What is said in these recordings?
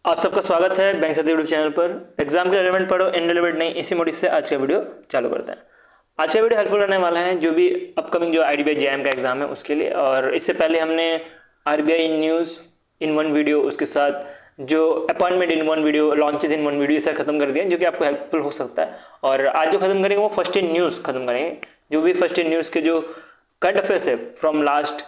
आप सबका स्वागत है बैंक साथी यूट्यूब चैनल पर। एग्जाम के रिलेवेंट पढ़ो, इनरिलेवेंट नहीं, इसी मोटिव से आज का वीडियो चालू करते हैं। आज का वीडियो हेल्पफुल रहने वाला है जो भी अपकमिंग जो आईडीबीआई जेईई का एग्जाम है उसके लिए। और इससे पहले हमने RBI news in one video, उसके साथ जो appointment in one video, launches in one video sir खत्म कर दिया, जो कि आपको हेल्पफुल हो सकता है। और आज जो खत्म करेंगे वो फर्स्ट इन न्यूज़ खत्म करेंगे। जो भी फर्स्ट इन न्यूज़ के जो करंट अफेयर्स है फ्रॉम लास्ट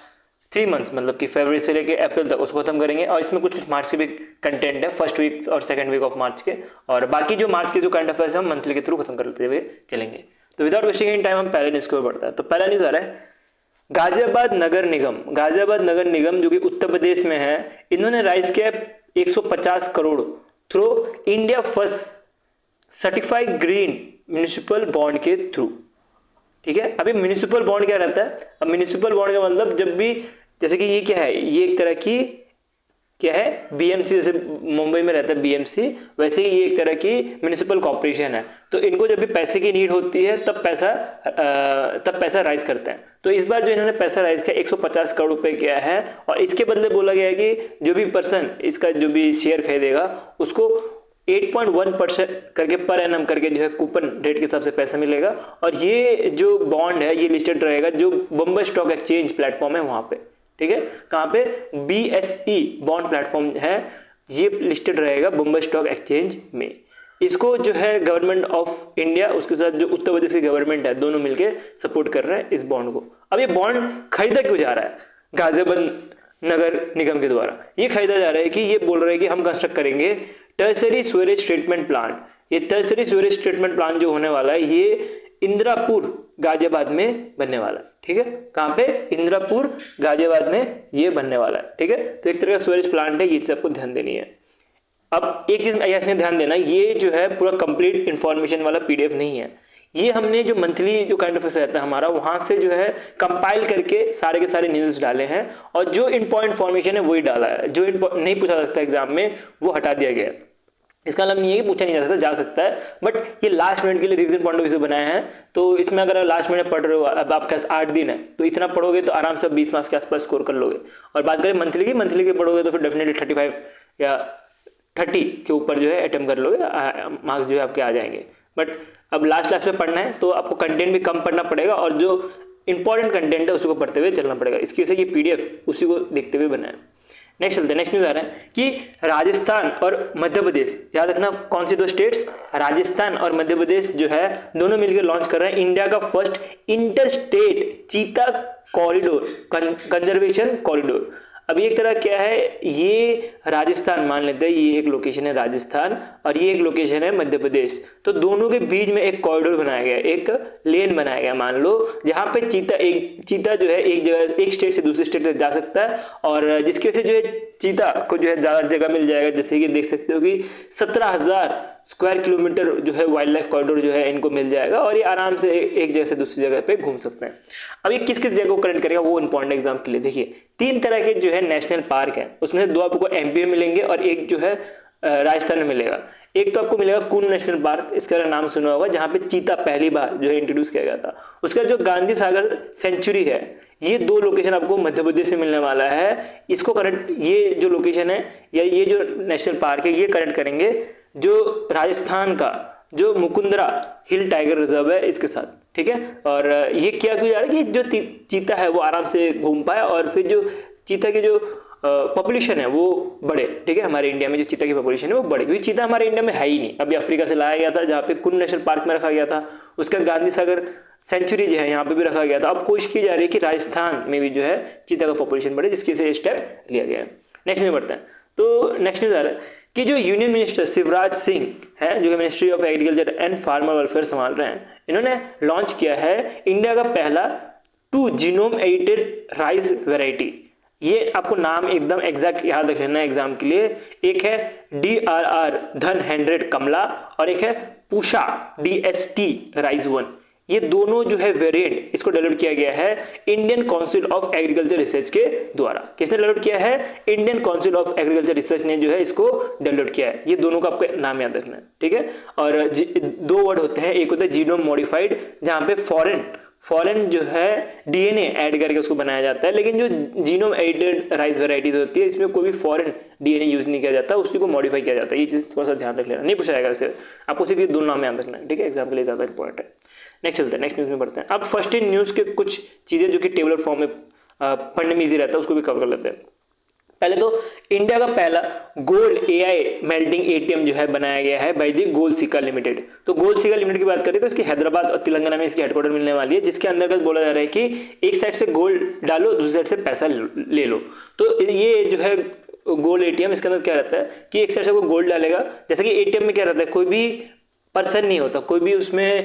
3 मंथ्स, मतलब कि फरवरी से लेके अप्रैल तक, उसको खत्म करेंगे। और इसमें कुछ मार्च के भी कंटेंट है, फर्स्ट वीक और सेकंड वीक ऑफ मार्च के। और बाकी जो मार्च के जो करंट अफेयर्स है हम मंथली के थ्रू खत्म करते हुए चलेंगे। तो विदाउट वेस्टिंग एनी टाइम हम पहले न्यूज़ को बढ़ता है। तो पहला न्यूज़ आ रहा है गाजियाबाद नगर निगम। गाजियाबाद नगर निगम जो कि उत्तर प्रदेश में है, इन्होंने राइज किया 150 crore through India first certified green municipal bond के थ्रू। ठीक है, अभी म्यूनिसिपल बॉन्ड क्या रहता है? अब म्यूनिसिपल बॉन्ड का मतलब जब भी, जैसे कि ये क्या है, ये एक तरह की क्या है, बीएमसी, जैसे मुंबई में रहता है बीएमसी, वैसे ही ये एक तरह की म्यूनिसिपल कॉर्पोरेशन है। तो इनको जब भी पैसे की नीड होती है तब पैसा राइज करते हैं। तो इस बार जो इन्होंने पैसा राइज किया 150 करोड़ रुपए किया है, और इसके बदले बोला गया है कि जो भी पर्सन इसका जो भी शेयर खरीदेगा उसको 8.1% करके पर एनम करके जो है कूपन रेट के हिसाब से पैसा मिलेगा। और ये जो बॉन्ड है ये लिस्टेड रहेगा जो बॉम्बे स्टॉक एक्सचेंज प्लेटफॉर्म है वहां पे। ठीक है, कहाँ पे? BSE बॉन्ड प्लेटफॉर्म है, ये लिस्टेड रहेगा बॉम्बे स्टॉक एक्सचेंज में। इसको जो है गवर्नमेंट ऑफ इंडिया, उसके साथ जो उत्तर प्रदेश की गवर्नमेंट है, दोनों मिलके सपोर्ट कर रहे हैं इस बॉन्ड को। अब ये बॉन्ड खरीदा क्यों जा रहा है गाजियाबाद नगर निगम के द्वारा? ये खरीदा जा रहा है कि ये बोल रहे हैं कि हम कंस्ट्रक्ट करेंगे टर्सरी सीवेज ट्रीटमेंट प्लांट। ये टर्सरी सीवेज ट्रीटमेंट प्लांट जो होने वाला है ये इंदिरापुर गाजियाबाद में बनने वाला है। ठीक है, कहाँ पे? इंदिरापुर गाजियाबाद में ये बनने वाला है। ठीक है, तो एक तरह का सीवेज प्लांट है, ये चीज आपको ध्यान देनी है। अब एक चीज इसमें ध्यान देना, ये जो है पूरा कंप्लीट इंफॉर्मेशन वाला पीडीएफ नहीं है। ये हमने जो मंथली जो काइंड ऑफ रहता है हमारा, वहां से जो है कंपाइल करके सारे के सारे न्यूज़ डाले हैं, और जो इंपॉर्टेंट इन्फॉर्मेशन है वही डाला है। जो नहीं पूछा जा सकता एग्जाम में वो हटा दिया गया है। इसका मतलब नहीं है कि पूछा नहीं जा सकता है, बट ये लास्ट मिनट के लिए रीजन पॉइंट ऑफ व्यू से बनाया है। तो इसमें अगर लास्ट मिनट पढ़ रहे हो, अब आपके पास 8 दिन है, तो इतना पढ़ोगे तो आराम से 20 मार्क्स के आसपास स्कोर कर लोगे। और बात करें मंथली की पढ़ोगे तो फिर डेफिनेटली 35 या 30 के ऊपर जो है अटेम्प्ट कर लोगे, मार्क्स जो है आपके आ जाएंगे। बट अब लास्ट में पढ़ना है तो आपको कंटेंट भी कम पढ़ना पड़ेगा, और जो इंपॉर्टेंट कंटेंट है उसको पढ़ते हुए चलना पड़ेगा। इसकी वजह से ये पीडीएफ उसी को देखते हुए बना है। नेक्स्ट चलते हैं, नेक्स्ट न्यूज आ रहा है कि राजस्थान और मध्य प्रदेश, याद रखना कौन सी दो स्टेट्स, राजस्थान और मध्य प्रदेश जो है दोनों मिलकर लॉन्च कर रहे हैं इंडिया का फर्स्ट इंटर स्टेट चीता कॉरिडोर, कंजर्वेशन कॉरिडोर। अब एक तरह क्या है, ये राजस्थान मान लेते हैं, ये एक लोकेशन है राजस्थान और ये एक लोकेशन है मध्य प्रदेश। तो दोनों के बीच में एक कॉरिडोर बनाया गया, एक लेन बनाया गया मान लो, जहां पे चीता जो है एक जगह, एक स्टेट से दूसरे स्टेट तक जा सकता है, और जिसकी वजह से जो है चीता को जो है ज्यादा जगह मिल जाएगा। जैसे कि देख सकते हो कि 17,000 स्क्वायर किलोमीटर जो है वाइल्ड लाइफ कॉरिडोर जो है इनको मिल जाएगा, और ये आराम से एक जगह से दूसरी जगह पे घूम सकते हैं। अब ये किस किस जगह को कनेक्ट करेगा वो इंपॉर्टेंट एग्जाम के लिए देखिए, 3 तरह के जो है नेशनल पार्क है, उसमें से 2 आपको एमपी में मिलेंगे और एक जो है राजस्थान में मिलेगा। एक तो आपको मिलेगा कुन नेशनल पार्क, इसका नाम सुना होगा, जहां पे चीता पहली बार जो है इंट्रोड्यूस किया गया था। उसका जो गांधी सागर सेंचुरी है, ये 2 लोकेशन आपको मध्य प्रदेश में मिलने वाला है। इसको कनेक्ट, ये जो लोकेशन है या ये जो नेशनल पार्क है ये कनेक्ट करेंगे जो राजस्थान का जो मुकुंदरा हिल टाइगर रिजर्व है इसके साथ। ठीक है, और ये क्या क्यों जा रहा है कि जो चीता है वो आराम से घूम पाए, और फिर जो चीता के जो पॉपुलेशन है वो बढ़े। ठीक है, हमारे इंडिया में जो चीता की पॉपुलेशन है वो बढ़े, क्योंकि चीता हमारे इंडिया में है ही नहीं। अभी अफ्रीका से लाया गया था जहाँ पे कुन नेशनल पार्क में रखा गया था, उसके बाद गांधी सागर सेंचुरी जो है यहाँ पे भी रखा गया था। अब कोशिश की जा रही है कि राजस्थान में भी जो है चीता का पॉपुलेशन बढ़े, जिसकी वजह से स्टेप लिया गया है। नेक्स्ट न्यूज बढ़ते हैं। तो नेक्स्ट न्यूज आ रहा है कि जो यूनियन मिनिस्टर शिवराज सिंह है, जो ministry of agriculture and farmer welfare संभाल रहे हैं, इन्होंने लॉन्च किया है इंडिया का पहला 2 जीनोम एडिटेड राइस वेराइटी। ये आपको नाम एकदम एग्जैक्ट याद रख लेना एग्जाम के लिए। एक है DRR धन 100 कमला, और एक है पूषा DST राइस 1। ये दोनों जो है वेरिएंट, इसको डेवलप किया गया है Indian Council of agriculture research के द्वारा। किसने डेवलप किया है? Indian Council of agriculture research ने जो है इसको डेवलप किया है। ये दोनों का आपको नाम याद रखना है। ठीक है, और 2 वर्ड होते हैं, एक होता है जीनोम मॉडिफाइड, जहां पे फॉरेन जो है डीएनए ऐड करके उसको बनाया जाता है, लेकिन जो जीनोम एडिटेड राइस वेराइटीज होती है इसमें कोई भी फॉरेन डीएनए यूज नहीं किया जाता, उसी को मॉडिफाई किया जाता है। ये चीज़ थोड़ा सा ध्यान रख लेना, नहीं पूछा जाएगा वैसे, आपको सिर्फ ये दो नाम याद रखना है, ठीक है, एग्जाम के लिए ज़्यादा इंपॉर्टेंट है। नेक्स्ट चलते हैं, नेक्स्ट न्यूज़ में पढ़ते हैं। अब फर्स्ट इन न्यूज़ के कुछ चीज़ें जो कि टेबलर फॉर्म में पढ़ने में ईजी रहता है उसको भी कवर कर लेते हैं। पहले तो इंडिया का पहला गोल्ड एआई मेल्टिंग एटीएम जो है बनाया गया है बाय द गोल्ड-सिका लिमिटेड। तो गोल्ड-सिका लिमिटेड की बात करें तो इसकी हैदराबाद और तेलंगाना में इसकी हेडक्वार्टर मिलने वाली है, जिसके अंतर्गत बोला जा रहा है कि एक साइड से गोल्ड डालो, दूसरी साइड से पैसा ले लो। तो ये जो है गोल्ड एटीएम, इसके अंदर क्या रहता है कि एक साइड से वो गोल्ड डालेगा, जैसे कि एटीएम में क्या रहता है, कोई भी पर्सन नहीं होता, कोई भी उसमें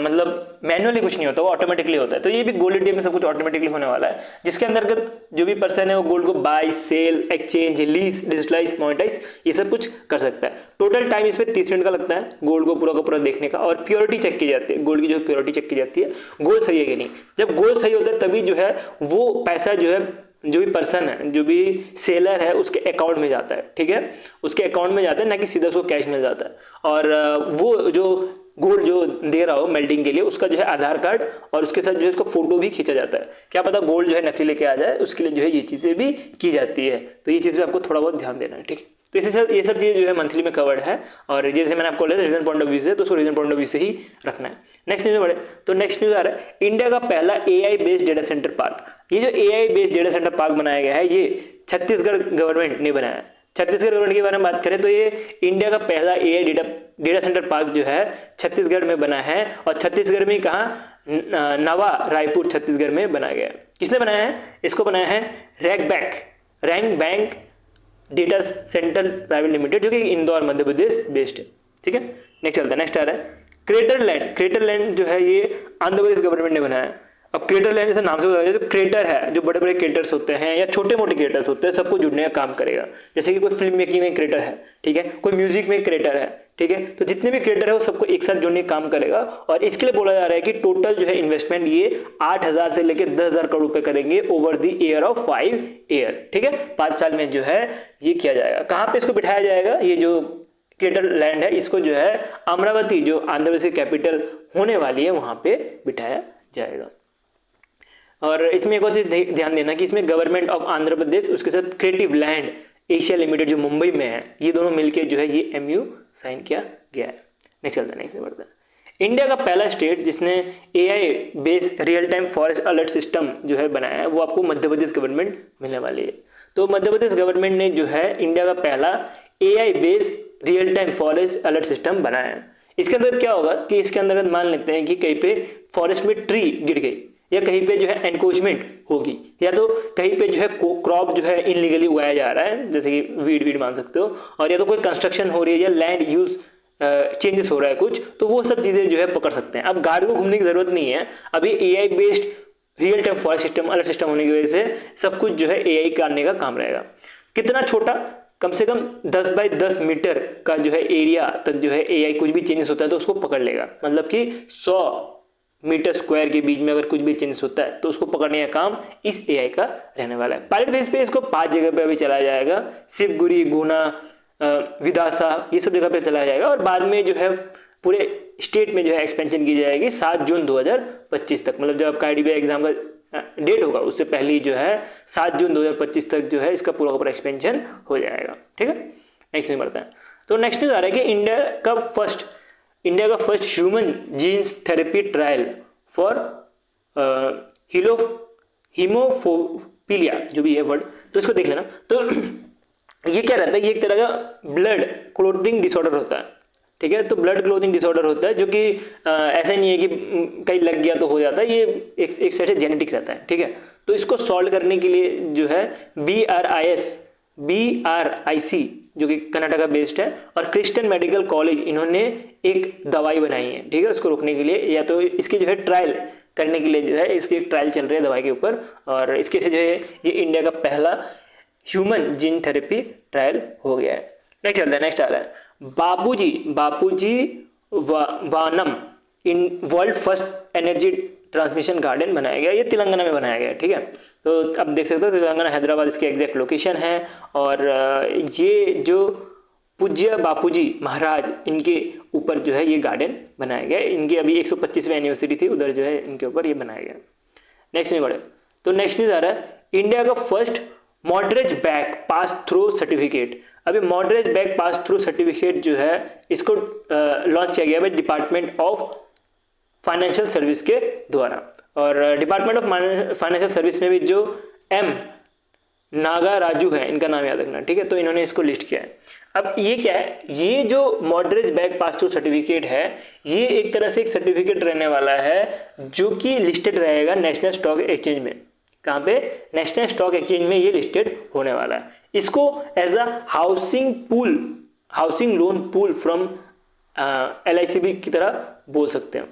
मतलब मैनुअली कुछ नहीं होता, वो ऑटोमेटिकली होता है। तो ये भी गोल्ड एटीएम में सब कुछ ऑटोमेटिकली होने वाला है, जिसके अंतर्गत जो भी पर्सन है वो गोल्ड को buy, sell, exchange, lease, digitalise, monetise ये सब कुछ कर सकता है। टोटल टाइम इस पर 30 मिनट का लगता है गोल्ड को पूरा का पूरा देखने का, और प्योरिटी चेक की जाती है, गोल्ड की जो प्योरिटी चेक की जाती है, गोल्ड सही है कि नहीं। जब गोल्ड सही होता है तभी जो है वो पैसा जो है जो भी पर्सन है, जो भी सेलर है उसके अकाउंट में जाता है, ठीक है, उसके अकाउंट में जाता है, ना कि सीधा उसको कैश मिल जाता है। और वो जो गोल्ड जो दे रहा हो मेल्टिंग के लिए उसका जो है आधार कार्ड और उसके साथ जो है उसका फोटो भी खींचा जाता है, क्या पता गोल्ड जो है नकली लेके आ जाए, उसके लिए जो है ये चीज़ें भी की जाती है। तो ये चीज़ भी आपको थोड़ा बहुत ध्यान देना है, ठीक है। तो ये सब चीज़ें जो है मंथली में कवर्ड है, और जैसे मैंने आपको बोला रीजन पॉइंट ऑफ व्यू से, तो उसको रीजन पॉइंट ऑफ व्यू से ही रखना है। नेक्स्ट न्यूज़ बढ़े तो नेक्स्ट न्यूज़ आ रहा है इंडिया का पहला AI based data centre park. ये जो AI based data centre park बनाया गया है ये छत्तीसगढ़ गवर्नमेंट ने बनाया है। छत्तीसगढ़ गवर्नमेंट के बारे में बात करें तो ये इंडिया का पहला एआई डेटा सेंटर पार्क जो है छत्तीसगढ़ में बना है, और छत्तीसगढ़ में कहाँ, नवा रायपुर छत्तीसगढ़ में बनाया गया है। किसने बनाया है इसको? बनाया है rank bank data centre private limited, जो कि इंदौर मध्य प्रदेश बेस्ड है, ठीक है। नेक्स्ट चलता है, नेक्स्ट आ रहा है क्रेटर लैंड जो है ये आंध्र प्रदेश गवर्नमेंट ने बनाया है। अब क्रेटर लैंड जैसे नाम से बताया जो क्रेटर है, जो बड़े बड़े क्रेटर्स होते हैं या छोटे मोटे क्रेटर्स होते हैं, सबको जुड़ने का काम करेगा। जैसे कि कोई फिल्म मेकिंग में क्रेटर है, ठीक है, कोई म्यूजिक में क्रेटर है, ठीक है, तो जितने भी क्रेटर है वो सबको एक साथ जोड़ने का काम करेगा। और इसके लिए बोला जा रहा है कि टोटल जो है इन्वेस्टमेंट ये 8,000 से लेकर 10,000 करोड़ रुपए करेंगे over the year of 5 year, ठीक है, 5 साल में जो है ये किया जाएगा। कहाँ पे इसको बिठाया जाएगा? ये जो क्रेटर लैंड है इसको जो है अमरावती, जो आंध्र प्रदेश की कैपिटल होने वाली है, वहां पे बिठाया जाएगा। और इसमें एक और चीज ध्यान देना कि इसमें गवर्नमेंट ऑफ आंध्र प्रदेश उसके साथ क्रिएटिव लैंड एशिया लिमिटेड जो मुंबई में है, ये दोनों मिलकर जो है ये MU साइन किया गया है। नेक्स्ट चलता है, नेक्स्ट बढ़ता है। इंडिया का पहला स्टेट जिसने AI based real time forest alert system जो है बनाया है वो आपको मध्य प्रदेश गवर्नमेंट मिलने वाली है। तो मध्य प्रदेश गवर्नमेंट ने जो है इंडिया का पहला AI based real time forest alert system बनाया है। इसके अंदर क्या होगा कि इसके अंदर मान लेते हैं कि कहीं पे फॉरेस्ट में ट्री गिर गई, या कहीं पे जो है एनक्रोचमेंट होगी, या तो कहीं पे जो है क्रॉप जो है इनलीगली उगाया जा रहा है, जैसे कि वीड मान सकते हो, और या तो कोई कंस्ट्रक्शन हो रही है या लैंड यूज चेंजेस हो रहा है कुछ, तो वो सब चीजें जो है पकड़ सकते हैं। अब गाड़ी को घूमने की जरूरत नहीं है, अभी AI based real time forest system alert system होने की वजह से सब कुछ जो है AI करने का काम रहेगा। कितना छोटा, कम से कम 10 बाय 10 मीटर का जो है एरिया तक जो है AI कुछ भी चेंजेस होता है तो उसको पकड़ लेगा। मतलब कि 100 मीटर स्क्वायर के बीच में अगर कुछ भी चेंजेस होता है तो उसको पकड़ने का काम इस AI का रहने वाला है। पायलट बेस पे इसको 5 जगह पे अभी चलाया जाएगा, शिवपुरी, गुना, विदासा, ये सब जगह पे चलाया जाएगा, और बाद में जो है पूरे स्टेट में जो है एक्सपेंशन की जाएगी 7 जून 2025 तक। मतलब जब आपका IDBI एग्जाम का डेट होगा उससे पहले ही जो है 7 जून 2025 तक जो है इसका पूरा का पूरा एक्सपेंशन हो जाएगा, ठीक है। नेक्स्ट में बढ़ते हैं। तो नेक्स्ट न्यूज आ रहा है कि इंडिया का first human genes therapy trial for haemophilia, जो भी है वर्ड, तो इसको देख लेना। तो ये क्या रहता है, ये एक तरह का ब्लड क्लोटिंग डिसऑर्डर होता है, ठीक है। तो ब्लड क्लोटिंग डिसऑर्डर होता है जो कि ऐसा नहीं है कि कहीं लग गया तो हो जाता है, ये एक साइड से जेनेटिक रहता है, ठीक है। तो इसको सॉल्व करने के लिए जो है BRIC जो कि कर्नाटका बेस्ड है और क्रिस्टन मेडिकल कॉलेज, इन्होंने एक दवाई बनाई है, ठीक है, उसको रोकने के लिए, या तो इसकी जो है ट्रायल करने के लिए जो है इसकी एक ट्रायल चल रही है दवाई के ऊपर, और इसके से जो है ये इंडिया का पहला ह्यूमन जीन थेरेपी ट्रायल हो गया है। नेक्स्ट चलता है, नेक्स्ट आ रहा है Bapuji Vanam in world first energy transmission garden बनाया गया, ये तेलंगाना में बनाया गया है, ठीक है। तो अब देख सकते हो तेलंगाना हैदराबाद इसकी एग्जैक्ट लोकेशन है, और ये जो पूज्य बापूजी महाराज इनके ऊपर जो है ये गार्डन बनाया गया। इनकी अभी 125वीं एनिवर्सरी थी, उधर जो है इनके ऊपर ये बनाया गया। नेक्स्ट न्यूज बढ़े तो नेक्स्ट न्यूज आ रहा है इंडिया का first mortgage backed pass through certificate. अभी mortgage backed pass through certificate जो है इसको लॉन्च किया गया है डिपार्टमेंट ऑफ फाइनेंशियल सर्विस के द्वारा। और डिपार्टमेंट ऑफ फाइनेंशियल सर्विस में भी जो एम नागा राजू है, इनका नाम याद रखना, ठीक है। तो इन्होंने इसको लिस्ट किया है। अब ये क्या है, ये जो मॉडरेज बैग पास थ्रू सर्टिफिकेट है ये एक तरह से एक सर्टिफिकेट रहने वाला है जो कि लिस्टेड रहेगा नेशनल स्टॉक एक्सचेंज में। कहाँ पे? नेशनल स्टॉक एक्सचेंज में ये लिस्टेड होने वाला है। इसको as a housing loan pool from LIC की तरह बोल सकते हैं।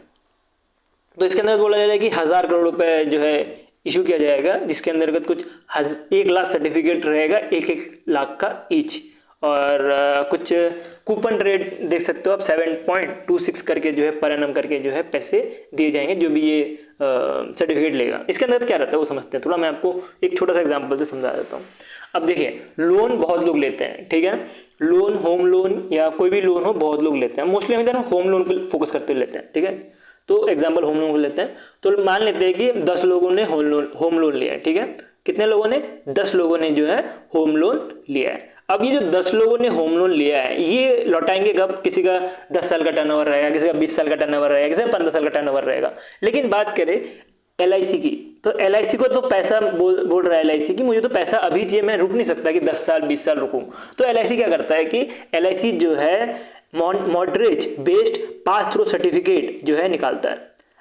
तो इसके अंदर बोला जा रहा है कि 1000 करोड़ रुपए जो है इशू किया जाएगा, जिसके अंतर्गत कुछ 1 लाख सर्टिफिकेट रहेगा, 1-1 लाख का ईच। और कुछ कूपन रेट देख सकते हो आप 7.26 करके जो है पर एनम करके जो है पैसे दिए जाएंगे जो भी ये सर्टिफिकेट लेगा। इसके अंदर क्या रहता है वो समझते हैं। थोड़ा मैं आपको एक छोटा सा एग्जांपल से समझा देता हूँ। अब देखिए, लोन बहुत लोग लेते हैं, ठीक है। लोन, होम लोन या कोई भी लोन हो, बहुत लोग लेते हैं। मोस्टली हम इधर होम लोन पर फोकस करते हुए लेते हैं, ठीक है। तो एग्जाम्पल होम लोन को लेते हैं। तो मान लेते हैं कि 10 लोगों ने होम लोन लिया है, ठीक है। कितने लोगों ने? 10 लोगों ने जो है होम लोन लिया है। अब ये जो 10 लोगों ने होम लोन लिया है ये लौटाएंगे कब? किसी का 10 साल का टर्नओवर रहेगा, किसी का 20 साल का टर्नओवर रहेगा, किसी का 15 साल का टर्नओवर रहेगा। लेकिन बात करें LIC की, तो LIC को तो पैसा बोल रहा है LIC की मुझे तो पैसा अभी चाहिए, मैं रुक नहीं सकता कि 10 साल 20 साल रुकूं। तो LIC क्या करता है कि LIC जो है मॉडरेज बेस्ड पास थ्रू सर्टिफिकेट जो है निकालता है।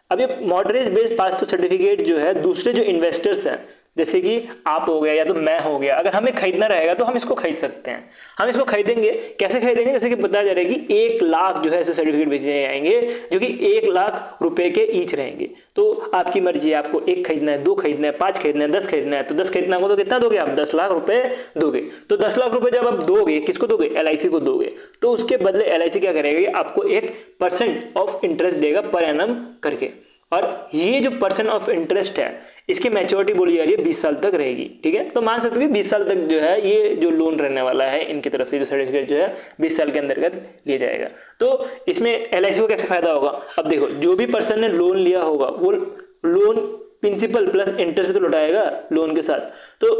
अब ये मॉडरेज बेस्ड पास थ्रू सर्टिफिकेट जो है दूसरे जो इन्वेस्टर्स हैं, जैसे कि आप हो गया या तो मैं हो गया, अगर हमें खरीदना रहेगा तो हम इसको खरीद सकते हैं। हम इसको खरीदेंगे, कैसे खरीदेंगे? जैसे कि बताया जा रहा है कि 1 लाख जो है ऐसे सर्टिफिकेट बेचे जाएंगे जो कि 1 लाख रुपए के ईच रहेंगे। तो आपकी मर्जी है, आपको 1 खरीदना है, 2 खरीदना है, 5 खरीदना है, 10 खरीदना है। तो 10 खरीदना होगा तो कितना दोगे आप? 10 लाख रुपए दोगे। तो 10 लाख रुपए जब आप दोगे, किसको दोगे? LIC को दोगे। तो उसके बदले LIC क्या करेगा? आपको 1% ऑफ इंटरेस्ट देगा पर एनम करके। और ये जो % ऑफ इंटरेस्ट है इसकी मैच्योरिटी बोली जा रही है 20 साल तक रहेगी, ठीक है। तो मान सकते हो कि 20 साल तक जो है ये जो लोन रहने वाला है इनकी तरफ से जो सर्टिफिकेट जो है 20 साल के अंतर्गत लिया जाएगा। तो इसमें LIC को कैसे फायदा होगा? अब देखो, जो भी पर्सन ने लोन लिया होगा वो लोन प्रिंसिपल प्लस इंटरेस्ट भी तो लौटाएगा लोन के साथ। तो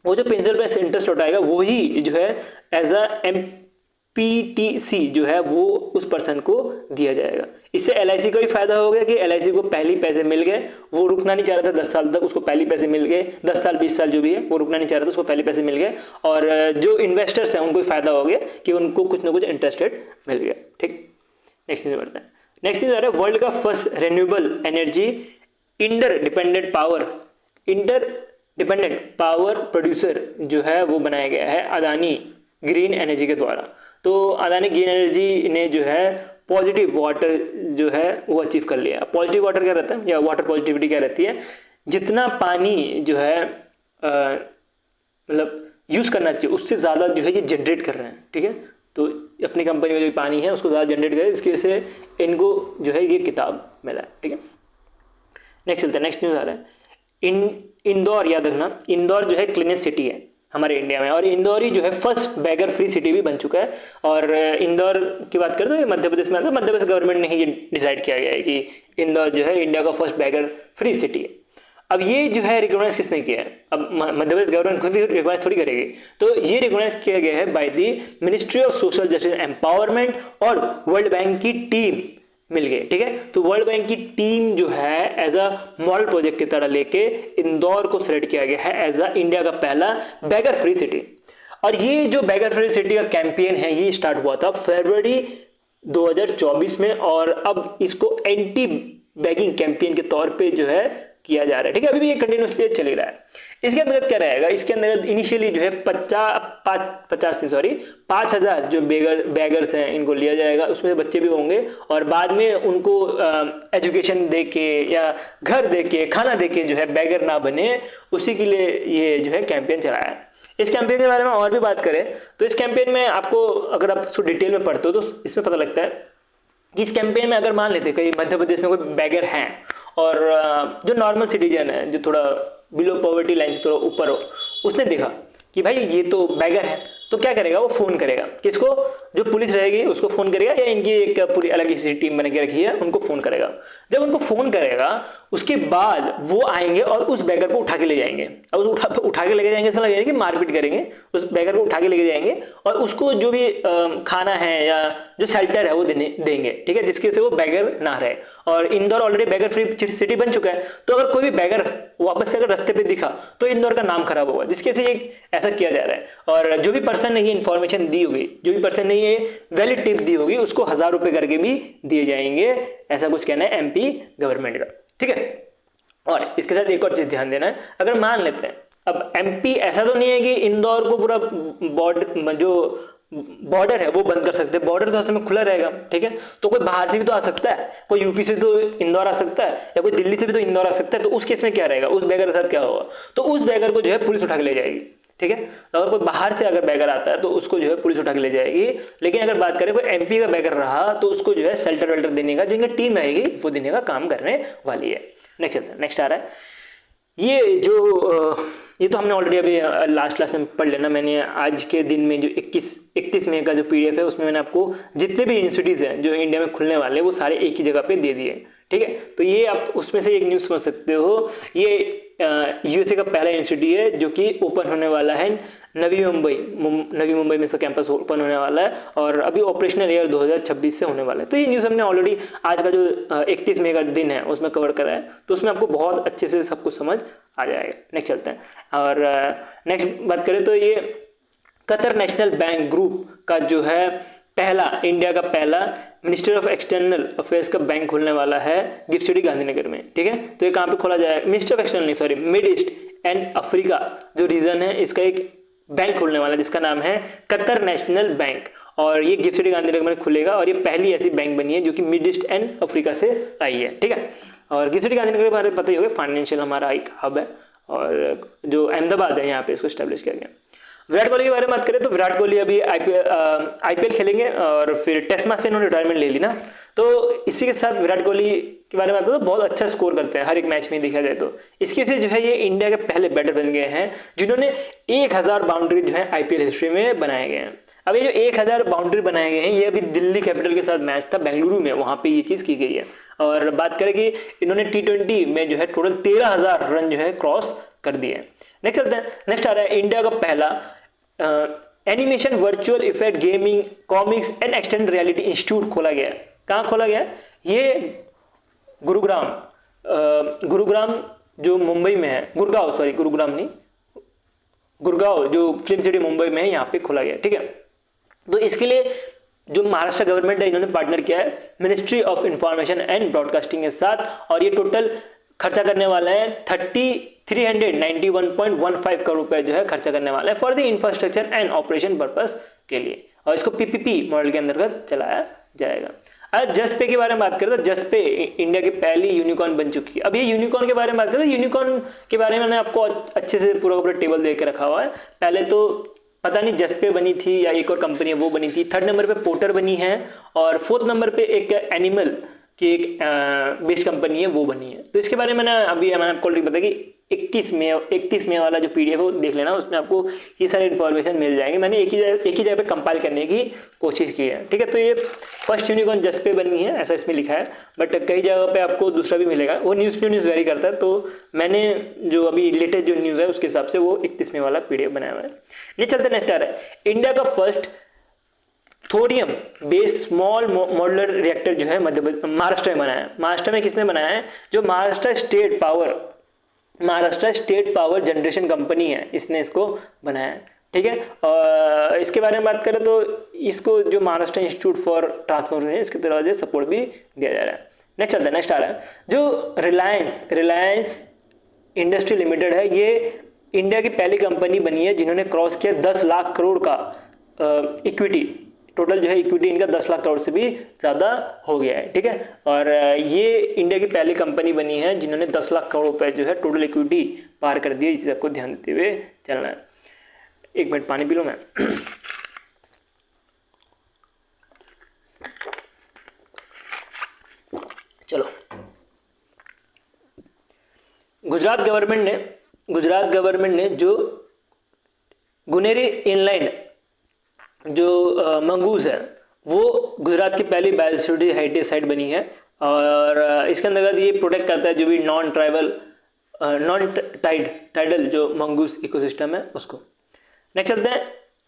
वो जो प्रिंसिपल प्लस इंटरेस्ट लौटाएगा वही जो है एज अ MPTC जो है वो उस पर्सन को दिया जाएगा। इससे LIC का भी फायदा हो गया कि LIC को पहली पैसे मिल गए, वो रुकना नहीं चाह रहा था 10 साल तक, उसको पहली पैसे मिल गए। 10 साल 20 साल जो भी है वो रुकना नहीं चाह रहा था, उसको पहले पैसे मिल गए। और जो इन्वेस्टर्स हैं उनको भी फायदा हो गया कि उनको कुछ ना कुछ इंटरेस्ट रेट मिल गया, ठीक। नेक्स्ट न्यूज बढ़ता है। नेक्स्ट न्यूज आ रहा है वर्ल्ड का first renewable energy interdependent power producer जो है वो बनाया गया है अदानी ग्रीन एनर्जी के द्वारा। तो अदानी ग्रीन एनर्जी ने जो है पॉजिटिव वाटर जो है वो अचीव कर लिया। पॉजिटिव वाटर क्या रहता है या वाटर पॉजिटिविटी क्या रहती है? जितना पानी जो है मतलब यूज़ करना चाहिए उससे ज़्यादा जो है ये जनरेट कर रहे हैं, ठीक है। तो अपनी कंपनी में जो पानी है उसको ज़्यादा जनरेट करें, इसकी वजह से इनको जो है ये किताब मिला है, ठीक है। नेक्स्ट चलते हैं। नेक्स्ट न्यूज़ आ रहा है इंदौर, याद रखना इंदौर जो है क्लीनेस्ट सिटी है हमारे इंडिया में, और इंदौर ही जो है फर्स्ट बैगर फ्री सिटी भी बन चुका है। और इंदौर की बात करें तो ये मध्य प्रदेश में आता है। मध्य प्रदेश गवर्नमेंट ने ही ये डिसाइड किया गया है कि इंदौर जो है इंडिया का फर्स्ट बैगर फ्री सिटी है। अब ये जो है रिकॉग्नाइज किसने किया है? अब मध्य प्रदेश गवर्नमेंट खुद ही रिकॉग्नाइज थोड़ी करेगी। तो ये रिकॉग्नाइज किया गया है bye the ministry of social justice empowerment और वर्ल्ड बैंक की टीम मिल गए, ठीक है। तो वर्ल्ड बैंक की टीम जो है एज अ मॉडल प्रोजेक्ट की तरह लेके इंदौर को सिलेक्ट किया गया है एज अ इंडिया का पहला बैगर फ्री सिटी। और ये जो बैगर फ्री सिटी का कैंपेन है ये स्टार्ट हुआ था फरवरी 2024 में, और अब इसको एंटी बैगिंग कैंपेन के तौर पे जो है किया जा रहा है, ठीक है। अभी भी ये कंटिन्यूसली चल रहा है। इसके अंतर्गत क्या रहेगा? इसके अंतर्गत इनिशियली जो है 5,000 जो बैगर्स हैं इनको लिया जाएगा, उसमें से बच्चे भी होंगे, और बाद में उनको एजुकेशन दे के या घर दे के खाना दे के जो है बैगर ना बने, उसी के लिए ये जो है कैंपेन चलाया है। इस कैंपेन के बारे में और भी बात करें तो इस कैंपेन में आपको अगर आप इसको डिटेल में पढ़ते हो तो इसमें पता लगता है कि इस कैंपेन में अगर मान लेते कहीं मध्य प्रदेश में कोई बैगर हैं और जो नॉर्मल सिटीजन है जो थोड़ा बिलो पॉवर्टी लाइन से थोड़ा ऊपर हो, उसने देखा कि भाई ये तो बैगर है, तो क्या करेगा, वो फोन करेगा किसको, जो पुलिस रहेगी उसको फोन करेगा, या इनकी एक पूरी अलग सी टीम बना के रखी है उनको फोन करेगा। जब उनको फोन करेगा उसके बाद वो आएंगे और उस बैगर को उठा के ले जाएंगे। अब उठा के लेके जाएंगे, समझ कि मारपीट करेंगे, उस बैगर को उठा के लेके जाएंगे और उसको जो भी खाना है या जो शेल्टर है वो देंगे, ठीक है, जिसके से वो बैगर ना रहे। और Indore already beggar free city बन चुका है, तो अगर कोई भी बैगर वापस से अगर रास्ते पे दिखा तो इंदौर का नाम खराब होगा, जिसके से ऐसा किया जा रहा है। और जो भी पर्सन ने ये इन्फॉर्मेशन दी होगी, जो भी पर्सन ने ये वैलिड टिप दी होगी, उसको 1000 रुपए करके भी दिए जाएंगे, ऐसा कुछ कहना है एमपी गवर्नमेंट का, ठीक है। और इसके साथ एक और चीज ध्यान देना है, अगर मान लेते हैं अब एमपी ऐसा तो नहीं है कि इंदौर को पूरा बॉर्डर है वो बंद कर सकते हैं, बॉर्डर तो उस समय खुला रहेगा, ठीक है। तो कोई बाहर से भी तो आ सकता है, कोई यूपी से तो इंदौर आ सकता है, या कोई दिल्ली से भी तो इंदौर आ सकता है। तो उस केस में क्या रहेगा, उस बैगर के साथ क्या होगा, तो उस बैगर को जो है पुलिस उठा के ले जाएगी, ठीक है। अगर कोई बाहर से अगर बैगर आता है तो उसको जो है पुलिस उठा के ले जाएगी। लेकिन अगर बात करें कोई एमपी का बैगर रहा तो उसको जो है शेल्टर वेल्टर देने का जो इनकी टीम रहेगी वो देने का काम करने वाली है। नेक्स्ट आ रहा है, ये तो हमने ऑलरेडी अभी लास्ट क्लास में पढ़ लेना। मैंने आज के दिन में जो 31 मई का जो पीडीएफ है उसमें मैंने आपको जितने भी इंस्टीट्यूट हैं जो इंडिया में खुलने वाले वो सारे एक ही जगह पे दे दिए, ठीक है। तो ये आप उसमें से एक न्यूज़ समझ सकते हो, ये यूएसए का पहला इंस्टीट्यूट है जो कि ओपन होने वाला है नवी मुंबई में इसका कैंपस ओपन होने वाला है और अभी ऑपरेशनल ईयर 2026 से होने वाला है। तो ये न्यूज़ हमने ऑलरेडी आज का जो 31 मई का दिन है उसमें कवर करा है, तो उसमें आपको बहुत अच्छे से सब कुछ समझ आ जाएगा। नेक्स्ट चलते हैं और नेक्स्ट बात करें तो ये कतर नेशनल बैंक ग्रुप का जो है इंडिया का पहला मिनिस्टर ऑफ एक्सटर्नल अफेयर्स का बैंक खुलने वाला है गिफ्ट सिटी गांधीनगर में, ठीक है। तो ये कहाँ पे खोला जाएगा, मिनिस्टर ऑफ एक्सटर्नल नहीं sorry mid east and Africa जो रीजन है इसका एक बैंक खुलने वाला है जिसका नाम है कतर नेशनल बैंक, और ये गिफ्ट सिटी गांधीनगर में खुलेगा और ये पहली ऐसी बैंक बनी है जो कि मिड ईस्ट एंड अफ्रीका से आई है, ठीक है। और गिफ्ट सिटी गांधीनगर के बारे में पता ही होगा, फाइनेंशियल हमारा एक हब है और जो अहमदाबाद है यहाँ पे इसको स्टैब्लिश किया गया। विराट कोहली के बारे में बात करें तो विराट कोहली अभी आईपीएल खेलेंगे और फिर टेस्ट मैच से इन्होंने रिटायरमेंट ले ली ना, तो इसी के साथ विराट कोहली के बारे में बात करें तो बहुत अच्छा स्कोर करते हैं हर एक मैच में देखा जाए तो। इसकी वजह से जो है ये इंडिया के पहले बैटर बन गए हैं जिन्होंने 1000 बाउंड्री जो है आईपीएल हिस्ट्री में बनाए गए हैं। अब ये जो 1000 बाउंड्री बनाए गए हैं ये अभी दिल्ली कैपिटल के साथ मैच था बेंगलुरु में, वहां पे ये चीज की गई है। और बात करें कि इन्होंने T20 में जो है टोटल 13000 रन जो है क्रॉस कर दिए। नेक्स्ट चलते हैं, नेक्स्ट आ रहा है इंडिया का पहला animation virtual effect gaming comics and extend reality institute खोला गया है। कहाँ खोला गया है, ये गुरुग्राम जो मुंबई में है, गुड़गांव जो फिल्म सिटी मुंबई में है यहाँ पे खोला गया, ठीक है। तो इसके लिए जो महाराष्ट्र गवर्नमेंट है इन्होंने पार्टनर किया है ministry of information and broadcasting के साथ, और ये टोटल खर्चा करने वाला है 391.15 करोड़ रुपए जो है खर्चा करने वाला है for the infrastructure and operation purpose के लिए, और इसको पीपीपी मॉडल के अंतर्गत चलाया जाएगा। अब जसपे के बारे में बात करें तो जसपे इंडिया की पहली यूनिकॉर्न बन चुकी है। अब ये यूनिकॉर्न के बारे में बात करें तो यूनिकॉर्न के बारे में मैंने आपको अच्छे से पूरा टेबल दे के रखा हुआ है। पहले तो पता नहीं जसपे बनी थी या एक और कंपनी है वो बनी थी, 3rd नंबर पे पोर्टर बनी है और 4th नंबर पे एक एनिमल की एक बेस्ड कंपनी है वो बनी है। तो इसके बारे में मैंने आपको ऑलरेडी बताया कि 31 मई वाला जो पीडीएफ है वो देख लेना, उसमें आपको ये सारी इन्फॉर्मेशन मिल जाएंगे। मैंने एक ही जगह पे कंपाइल करने की कोशिश की है, ठीक है। तो ये फर्स्ट यूनिकॉर्न जसपे बनी है ऐसा इसमें लिखा है, बट कई जगह पे आपको दूसरा भी मिलेगा, वो न्यूज़ वेरी करता है। तो मैंने जो अभी लेटेस्ट जो न्यूज़ है उसके हिसाब से वो 31 मई वाला पीडीएफ बनाया हुआ है। ये चलते नेक्स्ट आ रहा है, इंडिया का first thorium based small modular reactor जो है महाराष्ट्र में बनाया है। महाराष्ट्र में किसने बनाया है, जो Maharashtra state power generation company है, इसने इसको बनाया है, ठीक है। और इसके बारे में बात करें तो इसको जो महाराष्ट्र इंस्टीट्यूट फॉर ट्रांसफॉर्मेशन इसके तरह सपोर्ट भी दिया जा रहा है। नेक्स्ट आ रहा है जो रिलायंस इंडस्ट्री लिमिटेड है, ये इंडिया की पहली कंपनी बनी है जिन्होंने क्रॉस किया 10 लाख करोड़ का इक्विटी, टोटल जो है इक्विटी इनका 10 लाख करोड़ से भी ज़्यादा हो गया है, ठीक है। और ये इंडिया की पहली कंपनी बनी है जिन्होंने 10 लाख करोड़ रुपए जो है टोटल इक्विटी पार कर दी है, जिसे आपको ध्यान देते हुए चलना है। 1 मिनट पानी पी लो मैं। चलो, गुजरात गवर्नमेंट ने जो गुनेरी इनलाइन जो मंगूस है वो गुजरात की पहली बायोस्फीयर हेरिटेज साइट बनी है और इसके अंतर्गत ये प्रोटेक्ट करता है जो भी नॉन टाइडल जो मंगूस इकोसिस्टम है उसको। नेक्स्ट चलते हैं,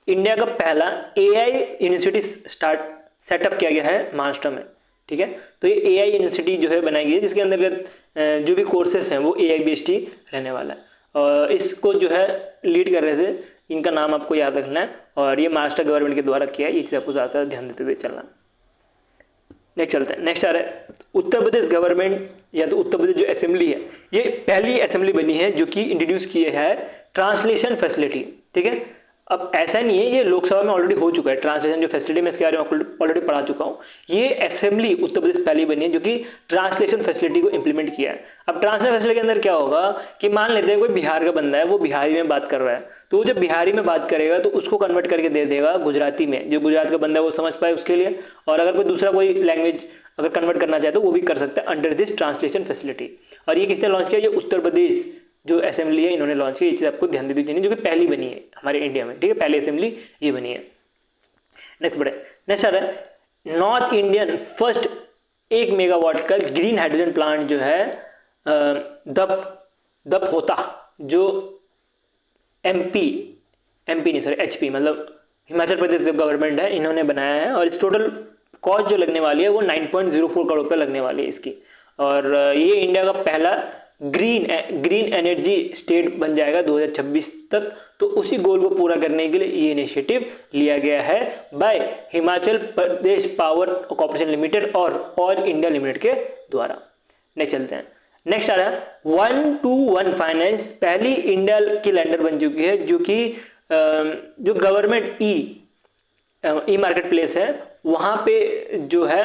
इंडिया का पहला AI यूनिवर्सिटी सेटअप किया गया है महाराष्ट्र में, ठीक है। तो ये AI यूनिवर्सिटी जो है बनाई गई है जिसके अंतर्गत जो भी कोर्सेस हैं वो AI बेस्ड ही रहने वाला है और इसको जो है लीड कर रहे थे, इनका नाम आपको याद रखना है और ये महाराष्ट्र गवर्नमेंट के द्वारा किया है, ये चीज़ आपको ज़्यादा ध्यान देते हुए चलना। नेक्स्ट चलते हैं, नेक्स्ट आ रहा है उत्तर प्रदेश गवर्नमेंट या तो उत्तर प्रदेश जो असेंबली है, ये पहली असेंबली बनी है जो कि इंट्रोड्यूस किए है ट्रांसलेशन फैसिलिटी, ठीक है। अब ऐसा नहीं है, ये लोकसभा में ऑलरेडी हो चुका है ट्रांसलेशन जो फैसिलिटी, मैं इसके बारे में ऑलरेडी पढ़ा चुका हूँ। ये असेंबली उत्तर प्रदेश पहली बनी है जो कि ट्रांसलेशन फैसिलिटी को इंप्लीमेंट किया है। अब ट्रांसलेशन फैसिलिटी के अंदर क्या होगा कि मान लेते हैं कोई बिहार का बंदा है, वो बिहारी में बात कर रहा है, तो वो जब बिहारी में बात करेगा तो उसको कन्वर्ट करके दे देगा गुजराती में, जो गुजरात का बंदा है वो समझ पाए उसके लिए। और अगर कोई दूसरा कोई लैंग्वेज अगर कन्वर्ट करना चाहे तो वो भी कर सकता है अंडर दिस ट्रांसलेशन फैसिलिटी। और ये किसने लॉन्च किया? ये उत्तर प्रदेश जो असेंबली है इन्होंने लॉन्च किया। ये चीज़ आपको ध्यान देनी चाहिए जो कि पहली बनी है हमारे इंडिया में, ठीक है, पहली असेंबली ये बनी है। नेक्स्ट बढ़े, नेक्स्ट आ रहा है नॉर्थ इंडियन फर्स्ट 1 मेगावाट का ग्रीन हाइड्रोजन प्लांट जो है दप होता, जो HP मतलब हिमाचल प्रदेश गवर्नमेंट है, इन्होंने बनाया है और इस टोटल कॉस्ट जो लगने वाली है वो 9.04 करोड़ रुपये लगने वाली है इसकी। और ये इंडिया का पहला ग्रीन एनर्जी स्टेट बन जाएगा 2026 तक। तो उसी गोल को पूरा करने के लिए ये इनिशिएटिव लिया गया है bye Himachal Pradesh power corporation limited और ऑयल इंडिया लिमिटेड के द्वारा। नेक्स्ट चलते हैं, नेक्स्ट आ रहा है 1-to-1 फाइनेंस, पहली इंडिया की लैंडर बन चुकी है जो कि जो गवर्नमेंट ई मार्केट प्लेस है वहाँ पे जो है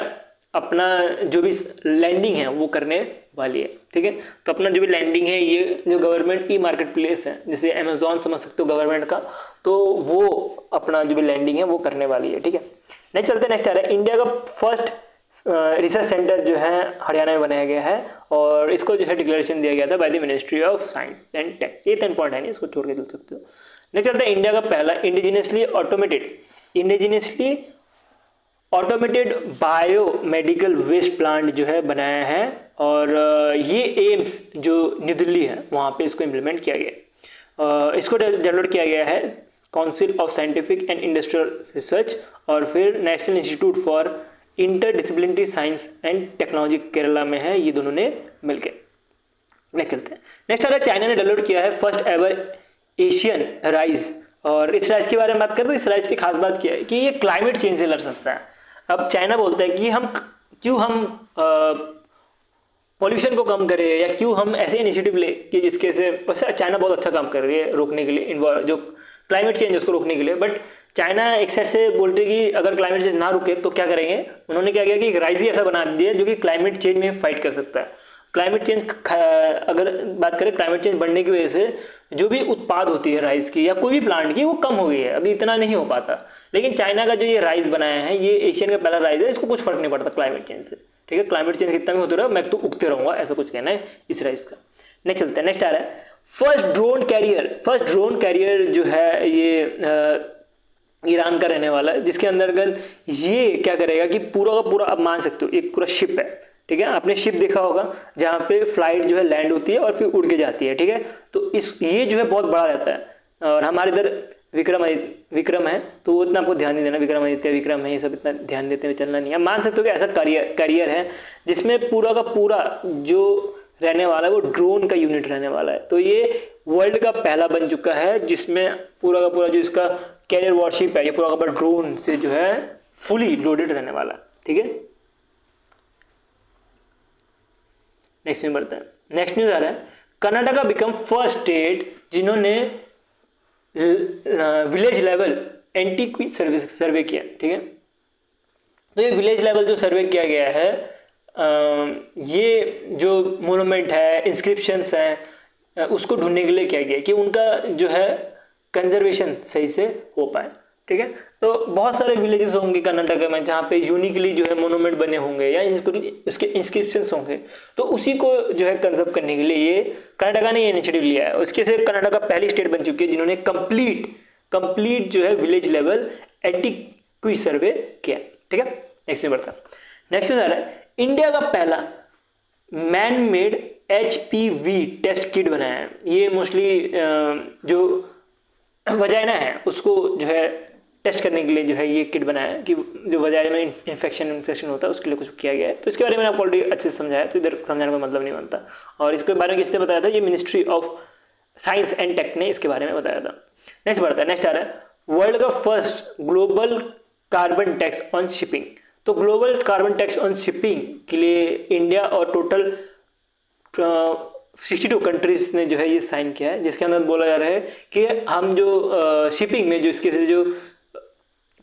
अपना जो भी लैंडिंग है वो करने वाली है, ठीक है। तो अपना जो भी लैंडिंग है ये जो गवर्नमेंट ई मार्केट प्लेस है, जैसे अमेजोन समझ सकते हो गवर्नमेंट का, तो वो अपना जो भी लैंडिंग है वो करने वाली है, ठीक है। नेक्स्ट चलते हैं, नेक्स्ट आ रहा है इंडिया का फर्स्ट रिसर्च सेंटर जो है हरियाणा में बनाया गया है और इसको जो है डिक्लेरेशन दिया गया था by the ministry of science and tech. ये 10 पॉइंट है नहीं, इसको छोड़ के चल सकते हो। नेक्स्ट चलते हैं, इंडिया का पहला indigenously automated biomedical waste plant जो है बनाया है और ये एम्स जो न्यू दिल्ली है वहाँ पे इसको इम्प्लीमेंट किया गया। इसको डेवलप किया गया है council of scientific and industrial research और फिर national institute for interdisciplinary science and technology Kerala में है, ये दोनों ने मिलकर। नेक्स्ट चलते हैं, नेक्स्ट आ रहा है चाइना ने डेवलप किया है फर्स्ट एवर एशियन राइस। और इस राइस के बारे में बात करें तो इस राइस की खास बात क्या है कि ये क्लाइमेट चेंज से लड़ सकता है। अब चाइना बोलता है कि हम पॉल्यूशन को कम करें या क्यों हम ऐसे इनिशिएटिव ले कि जिसके से वैसे चाइना बहुत अच्छा काम कर रही है रोकने के लिए जो क्लाइमेट चेंज है उसको रोकने के लिए। बट चाइना एक साइड से बोलते कि अगर क्लाइमेट चेंज ना रुके तो क्या करेंगे, उन्होंने क्या किया कि एक राइस ही ऐसा बना दिया जो कि क्लाइमेट चेंज में फाइट कर सकता है। क्लाइमेट चेंज अगर बात करें क्लाइमेट चेंज बढ़ने की वजह से जो भी उत्पाद होती है राइस की या कोई भी प्लांट की वो कम हो गई है, अभी इतना नहीं हो पाता। लेकिन चाइना का जो ये राइस बनाया है ये एशियन का पहला राइस है, इसको कुछ फर्क नहीं पड़ता क्लाइमेट चेंज से, ठीक है। क्लाइमेट चेंज कितना भी होता रहा मैं तो उगते रहूंगा, ऐसा कुछ कहना है इस राइस का। नेक्स्ट चलते हैं, नेक्स्ट आ रहा है फर्स्ट ड्रोन कैरियर जो है ये ईरान का रहने वाला है, जिसके अंतर्गत ये क्या करेगा कि पूरा का पूरा आप मान सकते हो एक पूरा शिप है, ठीक है। आपने शिप देखा होगा जहाँ पे फ्लाइट जो है लैंड होती है और फिर उड़ के जाती है, ठीक है। तो ये जो है बहुत बड़ा रहता है और हमारे इधर विक्रम है तो वो इतना आपको ध्यान नहीं देना, विक्रम है, ये सब इतना ध्यान देते हुए चलना नहीं है। मान सकते हो कि ऐसा करियर है जिसमें पूरा का पूरा जो रहने वाला है वो ड्रोन का यूनिट रहने वाला है। तो ये वर्ल्ड का पहला बन चुका है जिसमें पूरा का पूरा जो इसका कैरियर वॉरशिप है ये पूरा का पूरा ड्रोन से जो है फुली लोडेड रहने वाला है, ठीक है। नेक्स्ट में बढ़ते हैं, नेक्स्ट न्यूज आ रहा है कर्नाटका बिकम फर्स्ट स्टेट जिन्होंने विलेज लेवल एंटीक्वी सर्वे किया, ठीक है। तो ये विलेज लेवल जो सर्वे किया गया है ये जो मोनूमेंट है इंस्क्रिप्शंस हैं उसको ढूंढने के लिए किया गया कि उनका जो है कंजर्वेशन सही से हो पाए, ठीक है। तो बहुत सारे विलेजेस होंगे कर्नाटक में जहाँ पे यूनिकली जो है मोनूमेंट बने होंगे या उसके इंस्क्रिप्शंस होंगे, तो उसी को जो है कंजर्व करने के लिए ये कर्नाटका ने ये इनिशिएटिव लिया है। उसके से कर्नाटका पहली स्टेट बन चुकी है जिन्होंने कंप्लीट जो है विलेज लेवल एडिक्वी सर्वे किया। ठीक है, नेक्स्ट में बढ़ता है। नेक्स्ट में आ रहा है इंडिया का पहला man made HPV test kit बनाया है। ये मोस्टली जो वजाइना है उसको जो है टेस्ट करने के लिए जो है ये किट बनाया है कि जो वजाइना में इन्फेक्शन होता है उसके लिए कुछ किया गया है। तो इसके बारे में आपको ऑलरेडी अच्छे से समझाया, तो इधर समझाने का मतलब नहीं बनता। और इसके बारे में किसने बताया था? ये ministry of science and tech ने इसके बारे में बताया था। नेक्स्ट बढ़ता है। नेक्स्ट आ रहा है वर्ल्ड का first global carbon tax on shipping. तो global carbon tax on shipping के लिए इंडिया और टोटल 62 कंट्रीज ने जो है ये साइन किया है, जिसके अंदर बोला जा रहा है कि हम जो शिपिंग में जो इसके से जो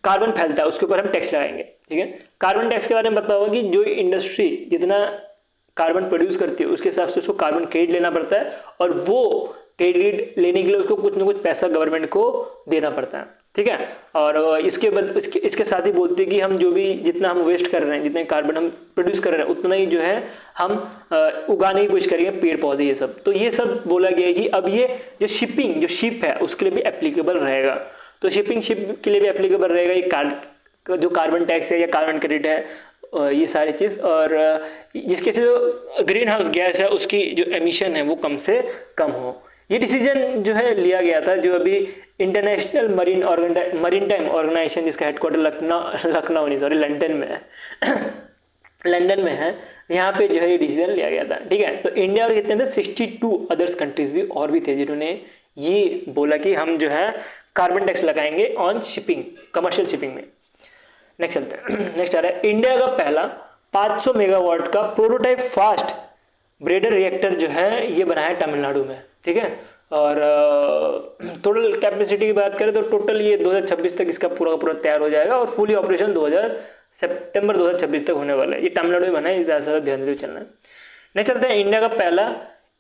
कार्बन फैलता है उसके ऊपर हम टैक्स लगाएंगे। ठीक है, कार्बन टैक्स के बारे में पता होगा कि जो इंडस्ट्री जितना कार्बन प्रोड्यूस करती है उसके हिसाब से उसको कार्बन क्रेडिट लेना पड़ता है, और वो क्रेडिट लेने के लिए उसको कुछ ना कुछ पैसा गवर्नमेंट को देना पड़ता है। ठीक है, और इसके साथ ही बोलते हैं कि हम जो भी जितना हम वेस्ट कर रहे हैं, जितने कार्बन हम प्रोड्यूस कर रहे हैं, उतना ही जो है हम उगाने की कोशिश करेंगे पेड़ पौधे ये सब। तो ये सब बोला गया है कि अब ये जो शिप है उसके लिए भी एप्लीकेबल रहेगा। तो शिप के लिए भी एप्लीकेबल रहेगा ये जो कार्बन टैक्स है या कार्बन क्रेडिट है, ये सारी चीज़। और जिसके से जो ग्रीन हाउस गैस है उसकी जो एमिशन है वो कम से कम हो। ये डिसीजन जो है लिया गया था जो अभी इंटरनेशनल मरीन टाइम ऑर्गेनाइजेशन, जिसका हेडक्वार्टर लंदन में है लंदन में है, यहाँ पे जो है ये डिसीजन लिया गया था। ठीक है, तो इंडिया और कितने थे? 62 अदर्स कंट्रीज भी और भी थे जिन्होंने ये बोला कि हम जो है कार्बन टैक्स लगाएंगे ऑन शिपिंग, कमर्शियल शिपिंग में। नेक्स्ट चलते हैं। नेक्स्ट आ रहा है इंडिया का पहला 500 मेगावाट का प्रोटोटाइप फास्ट ब्रेडर रिएक्टर जो है ये बनाया है तमिलनाडु में। ठीक है, और टोटल कैपेसिटी की बात करें तो टोटल ये 2026 तक इसका पूरा का पूरा तैयार हो जाएगा और फुली ऑपरेशन सितंबर 2026 तक होने वाला है। ये तमिलनाडु में बना है, ज़्यादा से ज़्यादा ध्यान से चलना है। नेक्स्ट चलते हैं। इंडिया का पहला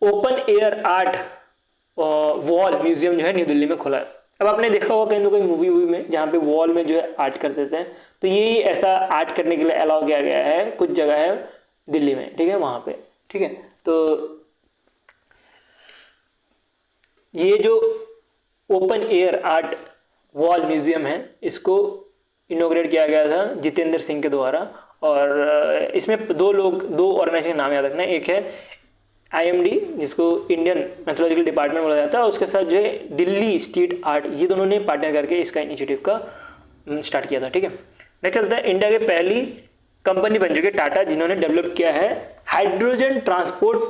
open air art wall museum जो है न्यू दिल्ली में खुला है। अब आपने देखा होगा कहीं ना कहीं मूवी में जहाँ पे वॉल में जो है आर्ट कर देते हैं, तो ये ऐसा आर्ट करने के लिए अलाउ किया गया है, कुछ जगह है दिल्ली में। ठीक है, वहाँ पे। ठीक है, तो ये जो open air art wall museum है इसको इनोग्रेट किया गया था जितेंद्र सिंह के द्वारा, और इसमें दो ऑर्गेनाइजेशन नाम याद रखना है। एक है IMD जिसको इंडियन मैथोलॉजिकल डिपार्टमेंट बोला जाता है, उसके साथ जो है दिल्ली स्ट्रीट आर्ट, ये दोनों ने पार्टनर करके इसका इनिशिएटिव का स्टार्ट किया था। ठीक है, नेक्स्ट चलता है। इंडिया के पहली कंपनी बन चुकी है टाटा, जिन्होंने डेवलप किया है हाइड्रोजन ट्रांसपोर्ट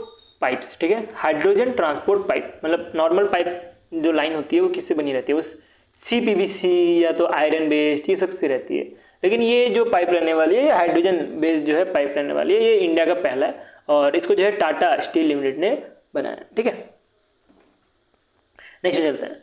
पाइप्स। ठीक है, हाइड्रोजन ट्रांसपोर्ट पाइप मतलब नॉर्मल पाइप जो लाइन होती है वो किससे बनी रहती है? वो CPVC या तो आयरन बेस्ड ये सब से रहती है, लेकिन ये जो पाइप रहने वाली है ये हाइड्रोजन बेस्ड जो है पाइप रहने वाली है। ये इंडिया का पहला है और इसको जो है टाटा स्टील लिमिटेड ने बनाया। ठीक है, नेक्स्ट चलते हैं।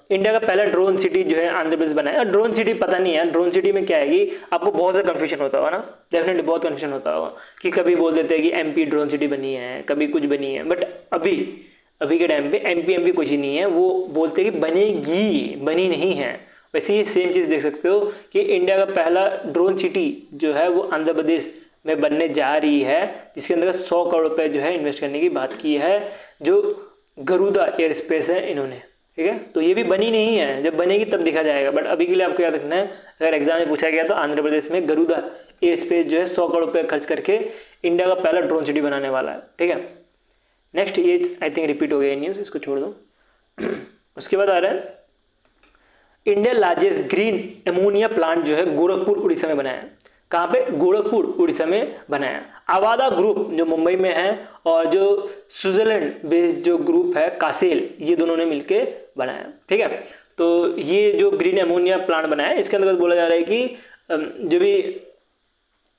इंडिया का पहला ड्रोन सिटी जो है आंध्र प्रदेश बनाया। ड्रोन सिटी पता नहीं है ड्रोन सिटी में क्या है कि आपको बहुत ज़्यादा कन्फ्यूजन होता होगा ना, डेफिनेटली बहुत कन्फ्यूजन होता होगा कि कभी बोल देते हैं कि MP ड्रोन सिटी बनी है, कभी कुछ बनी है, बट अभी के टाइम पे MP कुछ ही नहीं है, वो बोलते हैं कि बनेगी, बनी नहीं है। वैसे ही सेम चीज़ देख सकते हो कि इंडिया का पहला ड्रोन सिटी जो है वो आंध्र प्रदेश में बनने जा रही है, जिसके अंदर 100 करोड़ रुपये जो है इन्वेस्ट करने की बात की है, जो गरुदा एयर स्पेस है इन्होंने। ठीक है, तो ये भी बनी नहीं है, जब बनेगी तब देखा जाएगा, बट अभी के लिए आपको याद रखना है, अगर एग्जाम में पूछा गया तो आंध्र प्रदेश में गरुदा एयर स्पेस जो है 100 करोड़ रुपये खर्च करके इंडिया का पहला ड्रोन सिटी बनाने वाला है। ठीक है, नेक्स्ट ये आई थिंक रिपीट हो गया न्यूज़, इसको छोड़ दो। उसके बाद आ रहा है India largest green ammonia plant जो है गोरखपुर उड़ीसा में बनाया है। कहाँ पे? गोरखपुर उड़ीसा में बनाया। आवादा ग्रुप जो मुंबई में है और जो स्विट्जरलैंड बेस्ड जो ग्रुप है कासेल, ये दोनों ने मिलके बनाया। ठीक है, तो ये जो ग्रीन एमोनिया प्लांट बनाया है इसके अंदर बोला जा रहा है कि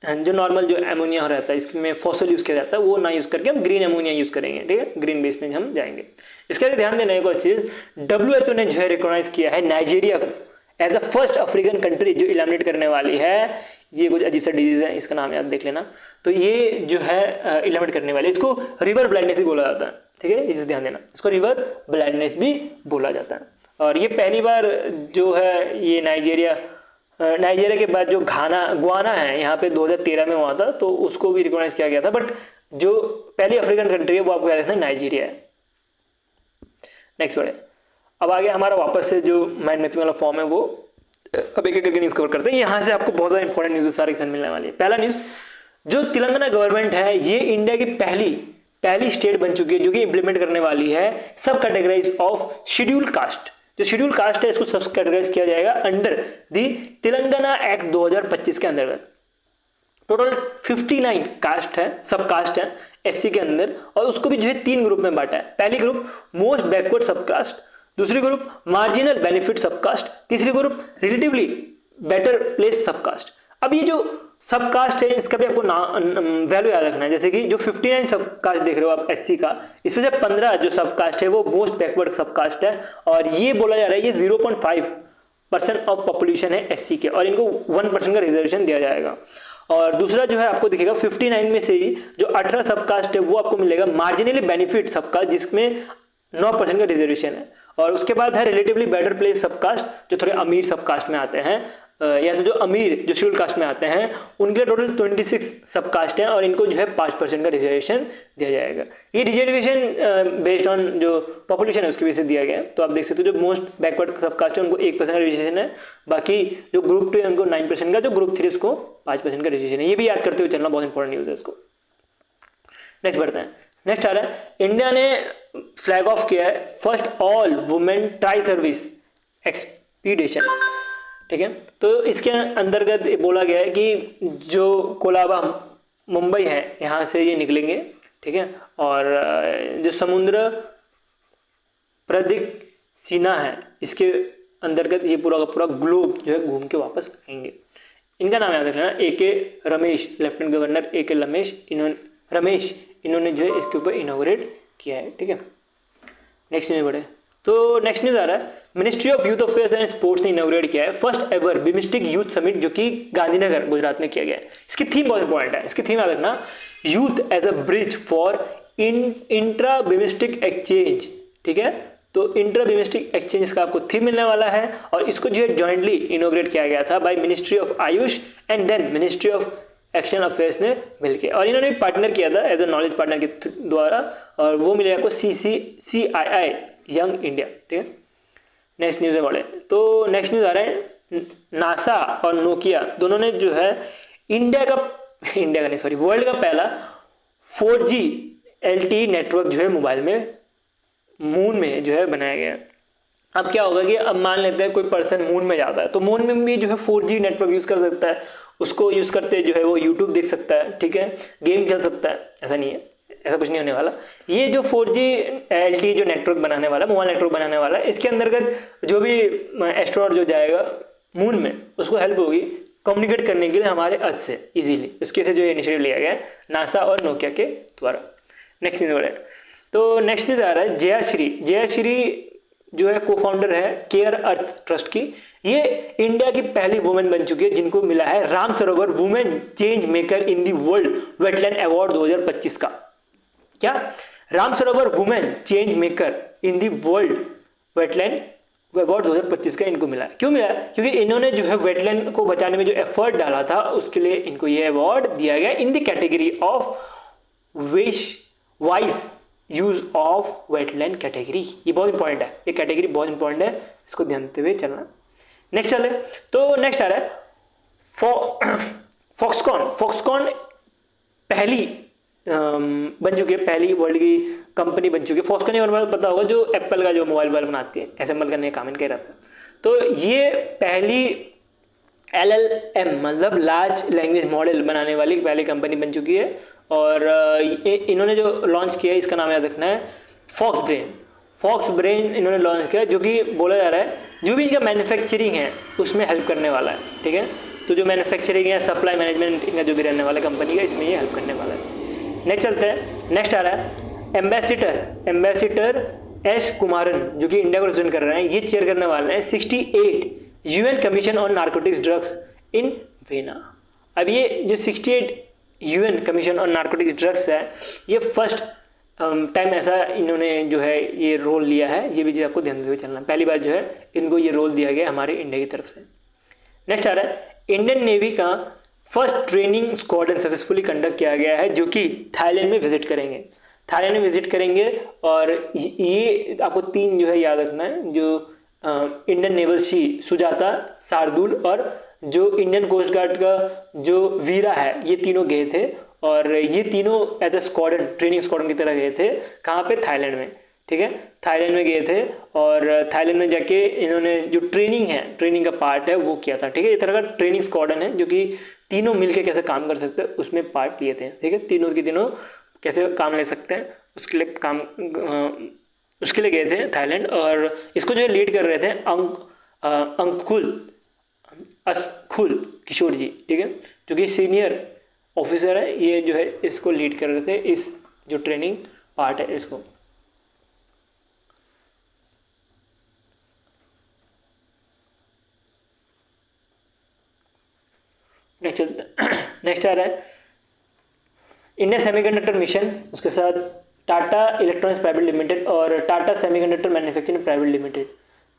जो नॉर्मल जो एमोनिया हो रहता है इसमें फॉसल यूज़ किया जाता है, वो ना यूज़ करके हम ग्रीन एमोनिया यूज़ करेंगे। ठीक है, ग्रीन बेस में हम जाएंगे। इसके लिए ध्यान देना एक और चीज़, WHO ने जो है रिकॉग्नाइज किया है नाइजीरिया को as a first African country जो इलिमिनेट करने वाली है, ये कुछ अजीब सा डिजीज है, इसका नाम याद देख लेना। तो ये जो है इलिमिनेट करने वाली, इसको रिवर ब्लाइंडनेस भी बोला जाता है। ठीक है, इसे ध्यान देना, इसको रिवर ब्लाइंडनेस भी बोला जाता है। और ये पहली बार जो है ये नाइजीरिया के बाद जो गुआना है यहाँ पे 2013 में हुआ था, तो उसको भी रिकॉग्नाइज किया गया था, बट जो पहली अफ्रीकन कंट्री है वो आपको याद रखना नाइजीरिया है। नेक्स्ट बढ़े, अब आगे हमारा वापस से जो माइंड मैपिंग वाला फॉर्म है वो अब एक एक करके न्यूज कवर करते हैं। यहाँ से आपको बहुत ज़्यादा इंपॉर्टेंट न्यूज सारे के साथ मिलने वाली है। पहला न्यूज, जो तेलंगाना गवर्नमेंट है ये इंडिया की पहली स्टेट बन चुकी है जो कि इंप्लीमेंट करने वाली है सब कैटेगराइज ऑफ शेड्यूल कास्ट। जो शेड्यूल कास्ट है इसको सब कैटेगराइज किया जाएगा अंडर दी तेलंगाना एक्ट 2025 के अंतर्गत। टोटल 59 कास्ट है, सब कास्ट है एससी के अंदर, और उसको भी जो है 3 ग्रुप में बांटा है। पहली ग्रुप मोस्ट बैकवर्ड सबकास्ट, दूसरी ग्रुप मार्जिनल बेनिफिट सबकास्ट, तीसरी group relatively better place subcaste. अब ये जो सबकास्ट है इसका भी आपको वैल्यू याद रखना है। जैसे कि जो 59 सबकास्ट देख रहे हो आप एससी का, इसमें से 15 जो सबकास्ट है वो मोस्ट बैकवर्ड सबकास्ट है, और ये बोला जा रहा है ये 0.5% ऑफ पॉपुलेशन है एससी के, और इनको 1% का रिजर्वेशन दिया जाएगा। और दूसरा जो है आपको दिखेगा 59 में से ही जो 18 सबकास्ट है वो आपको मिलेगा मार्जिनली बेनिफिट सबकास्ट, जिसमें 9% का रिजर्वेशन है। और उसके बाद है रिलेटिवली बेटर प्लेस सबकास्ट, जो थोड़े अमीर सबकास्ट में आते हैं, या तो जो अमीर जो शेड्यूल कास्ट में आते हैं उनके लिए टोटल 26 सबकास्ट हैं, और इनको जो है 5% का रिजर्वेशन दिया जाएगा। ये रिजर्वेशन बेस्ड ऑन जो पॉपुलेशन है उसकी वजह से दिया गया है। तो आप देख सकते हो जो मोस्ट बैकवर्ड सबकास्ट है उनको 1% का रिजर्वेशन है, बाकी जो ग्रुप 2 है उनको 9% का, जो ग्रुप 3 उसको 5% का रिजर्वेशन है। ये भी याद करते हुए चलना बहुत इंपॉर्टेंट न्यूज़ है इसको। नेक्स्ट बढ़ते हैं। नेक्स्ट आ रहा है, इंडिया ने फ्लैग ऑफ किया है first all women tri service expedition. ठीक है, तो इसके अंतर्गत बोला गया है कि जो कोलाबा मुंबई है यहाँ से ये निकलेंगे, ठीक है, और जो समुद्र प्रदिक सीना है इसके अंतर्गत ये पूरा का पूरा ग्लोब जो है घूम के वापस आएंगे। इनका नाम याद रखना, A K. Ramesh, lieutenant governor A K. Ramesh, इन्होंने जो है इसके ऊपर इनॉग्रेट किया है। ठीक है, नेक्स्ट न्यूज बढ़े तो नेक्स्ट न्यूज आ रहा है, ministry of youth affairs and sports ने इनॉग्रेट किया है first ever BIMSTEC youth summit, जो कि गांधीनगर गुजरात में किया गया है। इसकी थीम बहुत इंपॉर्टेंट है, इसकी थीम याद रखना, youth as a bridge for intra BIMSTEC exchange. ठीक है, तो इंट्रा बिम्स्टेक एक्सचेंज इसका आपको थीम मिलने वाला है, और इसको जो है जॉइंटली इनॉग्रेट किया गया था by ministry of AYUSH and then ministry of action affairs ने मिलकर, और इन्होंने पार्टनर किया था एज अ नॉलेज पार्टनर के द्वारा, और वो मिलेगा आपको CCI यंग इंडिया। ठीक है, नेक्स्ट न्यूज़ है बड़े तो नेक्स्ट न्यूज़ आ रहा है, नासा और नोकिया दोनों ने जो है वर्ल्ड का पहला 4G LTE नेटवर्क जो है मोबाइल में मून में जो है बनाया गया। अब क्या होगा कि अब मान लेते हैं कोई पर्सन मून में जाता है, तो मून में भी जो है 4G नेटवर्क यूज़ कर सकता है, उसको यूज़ करते जो है वो यूट्यूब देख सकता है, ठीक है, गेम खेल सकता है। ऐसा नहीं है, ऐसा कुछ नहीं होने वाला। ये जो 4G LTE जो नेटवर्क बनाने वाला, मोबाइल नेटवर्क बनाने वाला है, इसके अंतर्गत जो भी एस्ट्रोनॉट जो जाएगा मून में उसको हेल्प होगी कम्युनिकेट करने के लिए हमारे अर्थ से इजीली। उसके से जो इनिशिएटिव लिया गया है नासा और नोकिया के द्वारा। नेक्स्ट न्यूज़ बढ़े तो नेक्स्ट न्यूज़ आ रहा है, जया श्री जो है को फाउंडर है केयर अर्थ ट्रस्ट की। ये इंडिया की पहली वुमेन बन चुकी है जिनको मिला है राम सरोवर women change maker in the world wetland award 2025 का। क्या राम सरोवर women change maker in the world wetland award 2025 का इनको मिला है। क्यों मिला? क्योंकि इन्होंने जो है वेटलैंड को बचाने में जो एफर्ट डाला था उसके लिए इनको ये अवार्ड दिया गया in the category of vice use of wetland category. ये बहुत इंपॉर्टेंट है, ये कैटेगरी बहुत इंपॉर्टेंट है, इसको ध्यान देते हुए चलना। नेक्स्ट चले तो नेक्स्ट आ रहा है फॉक्सकॉन पहली बन चुकी है, पहली वर्ल्ड की कंपनी बन चुकी है। फॉक्सकॉन ये पता होगा जो एप्पल का जो मोबाइल बनाती है, असेंबल करने का काम इनका रहता है। तो ये पहली LLM मतलब लार्ज लैंग्वेज मॉडल बनाने वाली पहली कंपनी बन चुकी है, और इन्होंने जो लॉन्च किया है इसका नाम याद रखना है फॉक्स ब्रेन इन्होंने लॉन्च किया, जो कि बोला जा रहा है जो भी इनका मैन्युफैक्चरिंग है उसमें हेल्प करने वाला है। ठीक है, तो जो मैन्युफैक्चरिंग है सप्लाई मैनेजमेंट इनका जो भी रहने वाला कंपनी का, इसमें ये हेल्प करने वाला है। नेक्स्ट चलते हैं, नेक्स्ट आ रहा है एम्बेसिडर एस कुमारन जो कि इंडिया को रिप्रेजेंट कर रहे हैं। ये चेयर करने वाले हैं 68 UN commission on narcotics drugs in vena. अब ये जो 68 UN commission on narcotics drugs है, ये फर्स्ट टाइम ऐसा इन्होंने जो है ये रोल लिया है। ये भी चीज़ आपको ध्यान में चलना, पहली बार जो है इनको ये रोल दिया गया हमारे इंडिया की तरफ से। नेक्स्ट आ रहा है, इंडियन नेवी का first training squadron successfully conduct किया गया है, जो कि थाईलैंड में विजिट करेंगे। और ये आपको 3 जो है याद रखना है, जो इंडियन नेवल सी सुजाता, शार्दुल और जो इंडियन कोस्ट गार्ड का जो वीरा है, ये तीनों गए थे। और ये तीनों as a squadron, training squadron की तरह गए थे। कहाँ पे? थाईलैंड में। ठीक है, थाईलैंड में गए थे और थाईलैंड में जाके इन्होंने जो ट्रेनिंग है, ट्रेनिंग का पार्ट है वो किया था। ठीक है, ये तरह का ट्रेनिंग स्क्वाड्रन है जो कि तीनों मिलके कैसे काम कर सकते हैं उसमें पार्ट लिए थे। ठीक है, तीनों की तीनों कैसे काम ले सकते हैं उसके लिए गए थे थाईलैंड। और इसको जो है लीड कर रहे थे अस्खुल किशोर जी। ठीक है, जो कि सीनियर ऑफिसर है, ये जो है इसको लीड कर रहे थे, इस जो ट्रेनिंग पार्ट है इसको। नेक्स्ट आ रहा है इंडिया सेमीकंडक्टर मिशन, उसके साथ टाटा इलेक्ट्रॉनिक्स प्राइवेट लिमिटेड और Tata semiconductor manufacturing private limited.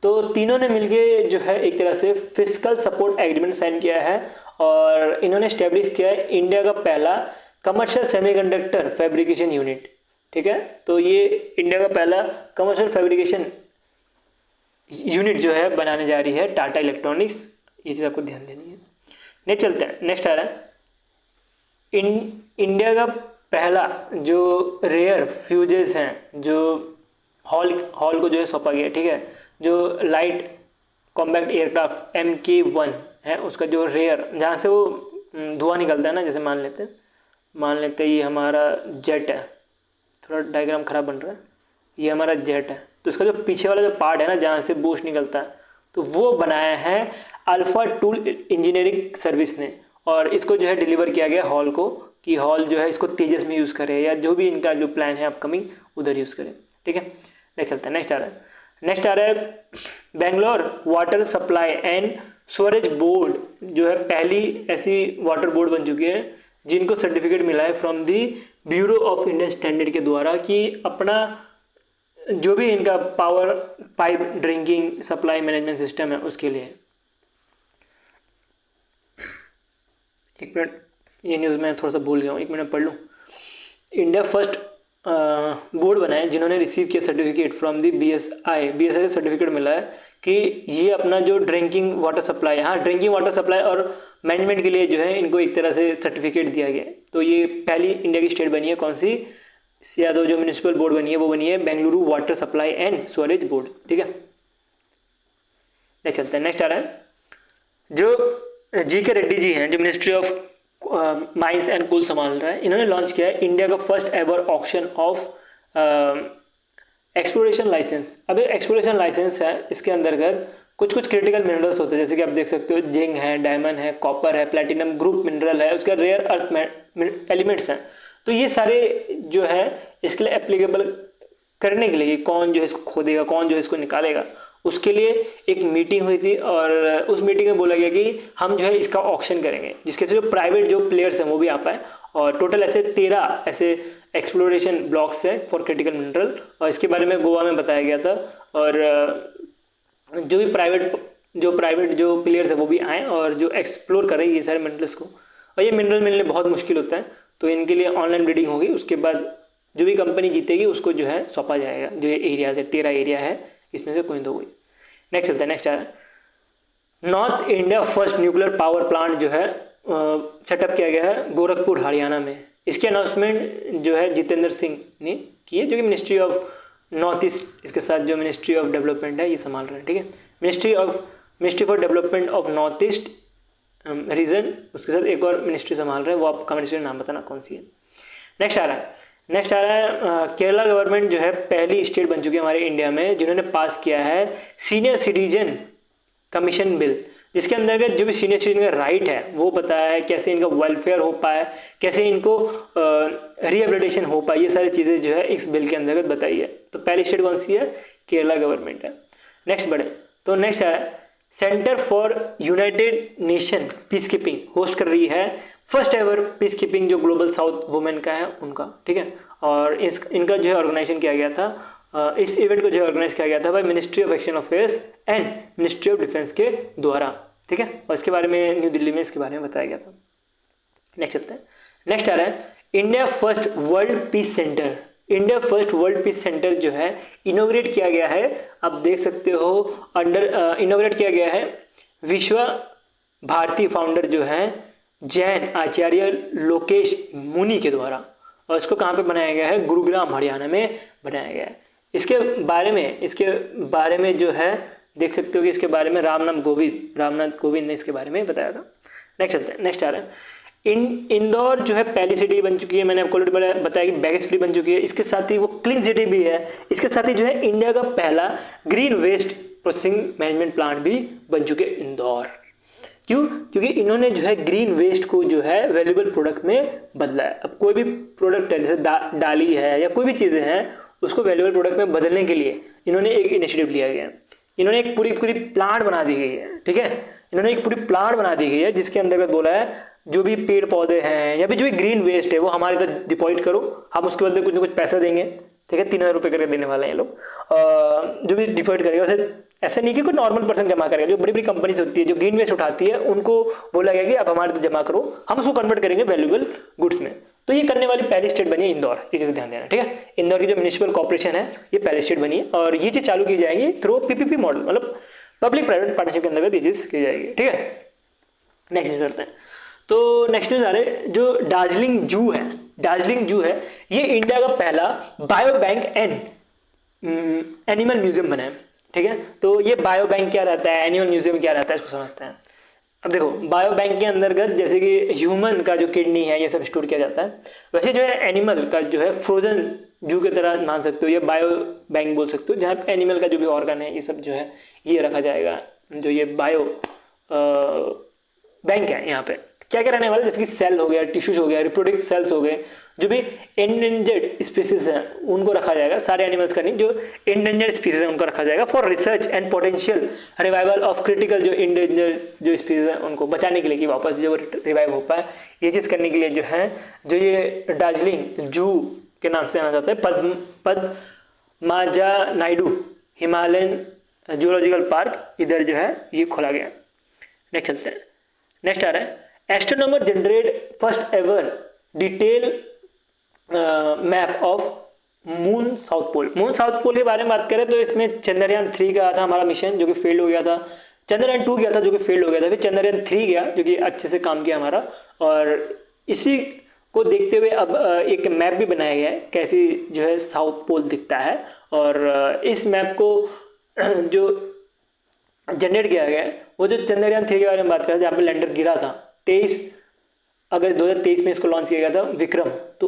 तो तीनों ने मिलके जो है एक तरह से फिजिकल सपोर्ट एग्रीमेंट साइन किया है और इन्होंने स्टैब्लिश किया है इंडिया का पहला कमर्शियल सेमीकंडक्टर फैब्रिकेशन यूनिट। ठीक है, तो ये इंडिया का पहला कमर्शियल फैब्रिकेशन यूनिट जो है बनाने जा रही है टाटा इलेक्ट्रॉनिक्स। ये चीज़ आपको ध्यान देनी है। नेक्स्ट चलते हैं, नेक्स्ट आ रहा है इंडिया का पहला जो रेयर फ्यूजेस हैं जो हॉल को जो है सौंपा गया। ठीक है, जो लाइट कॉम्पैक्ट एयरक्राफ्ट MK1 है, उसका जो रेयर, जहाँ से वो धुआं निकलता है ना, जैसे मान लेते हैं ये हमारा जेट है, थोड़ा डायग्राम खराब बन रहा है, ये हमारा जेट है, तो इसका जो पीछे वाला जो पार्ट है ना, जहाँ से बूस्ट निकलता है, तो वो बनाया है अल्फा टूल इंजीनियरिंग सर्विस ने। और इसको जो है डिलीवर किया गया हॉल को, कि हॉल जो है इसको तेजस में यूज़ करे या जो भी इनका जो प्लान है अपकमिंग उधर यूज़ करें। ठीक है, नेक्स्ट चलते हैं। नेक्स्ट आ रहा है Bangalore water supply and storage board, जो है पहली ऐसी वाटर बोर्ड बन चुकी है जिनको सर्टिफिकेट मिला है from the bureau of Indian standard के द्वारा, कि अपना जो भी इनका power pipe drinking supply management system है उसके लिए। एक मिनट, ये न्यूज़ मैं थोड़ा सा भूल गया हूँ, एक मिनट पढ़ लूँ। इंडिया फर्स्ट बोर्ड बना है जिन्होंने रिसीव किया सर्टिफिकेट फ्रॉम दी BSI से सर्टिफिकेट मिला है कि ये अपना जो ड्रिंकिंग वाटर सप्लाई, हाँ ड्रिंकिंग वाटर सप्लाई और मैनेजमेंट के लिए जो है इनको एक तरह से सर्टिफिकेट दिया गया है। तो ये पहली इंडिया की स्टेट बनी है, कौन सी? यादव जो म्यूनिसिपल बोर्ड बनी है वो बनी है Bengaluru water supply and storage board. ठीक है, नेक्स्ट चलते हैं। नेक्स्ट आ रहा है जो GK रेड्डी जी हैं, जो ministry of mines and coal संभाल रहा है, इन्होंने लॉन्च किया है इंडिया का first ever auction of exploration licence. अब एक्सप्लोरेशन लाइसेंस है, इसके अंतर्गत कुछ क्रिटिकल मिनरल्स होते हैं, जैसे कि आप देख सकते हो जिंक है, डायमंड है, कॉपर है, प्लैटिनम ग्रुप मिनरल है, उसका रेयर अर्थ एलिमेंट्स हैं। तो ये सारे जो है इसके लिए एप्लीकेबल करने के लिए कौन जो है इसको खोदेगा, कौन जो है इसको निकालेगा, उसके लिए एक मीटिंग हुई थी और उस मीटिंग में बोला गया कि हम जो है इसका ऑक्शन करेंगे, जिसके से जो प्राइवेट जो प्लेयर्स हैं वो भी आ पाए। और टोटल ऐसे 13 ऐसे एक्सप्लोरेशन ब्लॉक्स हैं फॉर क्रिटिकल मिनरल, और इसके बारे में गोवा में बताया गया था। और जो भी प्राइवेट जो प्लेयर्स हैं वो भी आए और जो एक्सप्लोर करें ये सारे मिनरल्स को। और ये मिनरल मिलने बहुत मुश्किल होता है, तो इनके लिए ऑनलाइन बिडिंग होगी, उसके बाद जो भी कंपनी जीतेगी उसको जो है सौंपा जाएगा। जो ये एरियाज है 13 एरिया है, इसमें से कोई तो कोई। नेक्स्ट चलता है। नेक्स्ट है north India first nuclear power plant जो है सेटअप किया गया है गोरखपुर हरियाणा में। इसकी अनाउंसमेंट जो है जितेंद्र सिंह ने की है, जो कि मिनिस्ट्री ऑफ नॉर्थ ईस्ट, इसके साथ जो मिनिस्ट्री ऑफ डेवलपमेंट है ये संभाल रहे हैं। ठीक है, ministry for development of north east region, उसके साथ एक और मिनिस्ट्री संभाल रहे हैं, वो आपका मिनिस्ट्री नाम बताना कौन सी है। नेक्स्ट आ रहा है केरला गवर्नमेंट जो है पहली स्टेट बन चुकी है हमारे इंडिया में जिन्होंने पास किया है सीनियर सिटीजन कमीशन बिल, जिसके अंतर्गत जो भी सीनियर सिटीजन का राइट है वो बताया है, कैसे इनका वेलफेयर हो पाए, कैसे इनको रिहेबिलिटेशन हो पाए, ये सारी चीज़ें जो है इस बिल के अंतर्गत बताई है। तो पहली स्टेट कौन सी है? केरला गवर्नमेंट है। नेक्स्ट बढ़े तो नेक्स्ट है centre for United nation peace keeping host कर रही है फर्स्ट एवर पीस कीपिंग जो ग्लोबल साउथ वुमेन का है उनका। ठीक है, और इनका जो है ऑर्गेनाइजेशन किया गया था, इस इवेंट को जो है ऑर्गेनाइज किया गया था by ministry of external affairs and ministry of defence के द्वारा। ठीक है, और इसके बारे में न्यू दिल्ली में इसके बारे में बताया गया था। नेक्स्ट चलते हैं। नेक्स्ट आ रहा है India first world peace centre India first world peace centre जो है इनोग्रेट किया गया है, आप देख सकते हो अंडर इनोग्रेट किया गया है विश्व भारती फाउंडर जो है जैन आचार्य लोकेश मुनि के द्वारा, और इसको कहाँ पे बनाया गया है, गुरुग्राम हरियाणा में बनाया गया है। इसके बारे में जो है देख सकते हो कि इसके बारे में रामनाथ कोविंद ने इसके बारे में बताया था। नेक्स्ट चलते हैं, नेक्स्ट आ रहा है इंदौर जो है पहली सिटी बन चुकी है, मैंने आपको ऑलरेडी बताया कि बैगेज फ्री बन चुकी है, इसके साथ ही वो क्लीन सिटी भी है, इसके साथ ही जो है इंडिया का पहला green waste processing management plant भी बन चुके इंदौर। क्यों? क्योंकि इन्होंने जो है ग्रीन वेस्ट को जो है वैल्यूएबल प्रोडक्ट में बदला है। अब कोई भी प्रोडक्ट है जैसे डाली है या कोई भी चीज़ें हैं उसको वैल्यूएबल प्रोडक्ट में बदलने के लिए इन्होंने एक इनिशिएटिव लिया गया है, इन्होंने एक पूरी प्लांट बना दी गई है, ठीक है, इन्होंने एक पूरी प्लांट बना दी गई है जिसके अंतर्गत बोला है जो भी पेड़ पौधे हैं या फिर जो भी ग्रीन वेस्ट है वो हमारे इधर डिपॉजिट करो, हम उसके बदले कुछ ना कुछ पैसा देंगे, ठीक है, 3000 रुपये करके देने वाले हैं ये लोग। जो भी डिपॉजिट करेगा वैसे ऐसा नहीं कि कोई नॉर्मल पर्सन जमा करेगा, जो बड़ी बड़ी कंपनीज होती है जो ग्रीन वेस्ट उठाती है उनको बोला गया कि आप हमारे इधर जमा करो, हम उसको कन्वर्ट करेंगे वैल्यूएबल गुड्स में। तो ये करने वाली पहली स्टेट बनी है इंदौर, ये चीज़ ध्यान देना, ठीक है। इंदौर की जो म्यूनिसिपल कॉर्पोरेशन है ये पहली स्टेट बनी है और ये चीज़ चालू की जाएगी थ्रू पीपीपी मॉडल, मतलब पब्लिक प्राइवेट पार्टनरशिप के अंतर्गत ये चीज़ की जाएगी, ठीक है। नेक्स्ट न्यूज़ करते हैं, तो नेक्स्ट न्यूज़ आ रहे हैं जो दार्जिलिंग जू है ये इंडिया का पहला bio bank and animal museum बना है, ठीक है। तो ये बायो बैंक क्या रहता है, एनिमल म्यूजियम क्या रहता है, इसको समझते हैं। अब देखो बायो बैंक के अंतर्गत जैसे कि ह्यूमन का जो किडनी है ये सब स्टोर किया जाता है, वैसे जो है एनिमल का जो है फ्रोजन जू की तरह मान सकते हो, या बायो बैंक बोल सकते हो, जहाँ पे एनिमल का जो भी ऑर्गन है ये सब जो है ये रखा जाएगा। जो ये बायो बैंक है यहाँ पे क्या क्या रहने वाला, जैसे कि सेल हो गया, टिश्यूज हो गया, रिप्रोडक्टिव सेल्स हो गए, जो भी एंडेंजर्ड स्पीसीज हैं उनको रखा जाएगा, सारे एनिमल्स का नहीं, जो एंडेंजर्ड स्पीसीज हैं उनको रखा जाएगा for research and potential revival of critical जो एंडेंजर्ड जो स्पीसीज हैं उनको बचाने के लिए कि वापस जो रिवाइव हो पाए, ये चीज़ करने के लिए जो है जो ये दार्जिलिंग जू के नाम से जाना जाता है Padmaja Naidu Himalayan zoological park, इधर जो है ये खोला गया। नेक्स्ट चलते हैं, नेक्स्ट आ रहा है astronomer generate first ever detail map of moon south pole के बारे में बात करें तो इसमें चंद्रयान 3 का था हमारा मिशन जो कि फेल्ड हो गया था, चंद्रयान 2 गया था जो कि फेल्ड हो गया था, फिर चंद्रयान 3 गया जो कि अच्छे से काम किया हमारा, और इसी को देखते हुए अब एक मैप भी बनाया गया है कैसी जो है साउथ पोल दिखता है, और इस मैप को जो जनरेट किया गया है वो जो चंद्रयान 3 के बारे में बात करें जहाँ पे लैंडर गिरा था 23 अगस्त 2023 में इसको लॉन्च किया गया था विक्रम, तो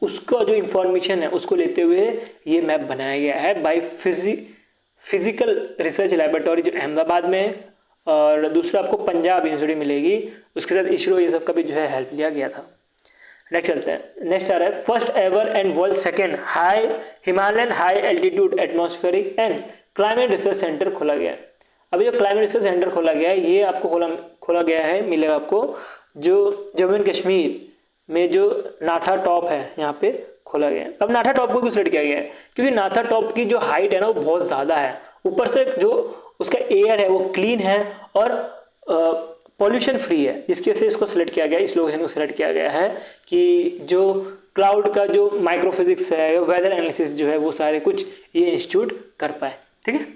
उसका जो इंफॉर्मेशन है उसको लेते हुए ये मैप बनाया गया है बाय फिजिकल रिसर्च लैबोरेटरी जो अहमदाबाद में है, और दूसरा आपको पंजाब यूनिवर्सिटी मिलेगी, उसके साथ इसरो ये सब का भी जो है हेल्प लिया गया था। नेक्स्ट चलते हैं, नेक्स्ट आ रहा है first ever and world second Himalayan high altitude atmospheric and climate research centre खोला गया है। अभी जो क्लाइमेट रिसर्च सेंटर खोला गया है ये आपको खोला गया है मिलेगा आपको जो जम्मू एंड कश्मीर में जो नाथा टॉप है यहाँ पे खोला गया है। अब नाथा टॉप को क्यों सिलेक्ट किया गया है, क्योंकि नाथा टॉप की जो हाइट है ना वो बहुत ज़्यादा है, ऊपर से जो उसका एयर है वो क्लीन है और पॉल्यूशन फ्री है, जिसकी वजह से इसको सिलेक्ट किया गया, इस लोकेशन को सिलेक्ट किया गया है कि जो क्लाउड का जो माइक्रोफिजिक्स है, वेदर एनालिसिस जो है वो सारे कुछ ये इंस्टीट्यूट कर पाए, ठीक है।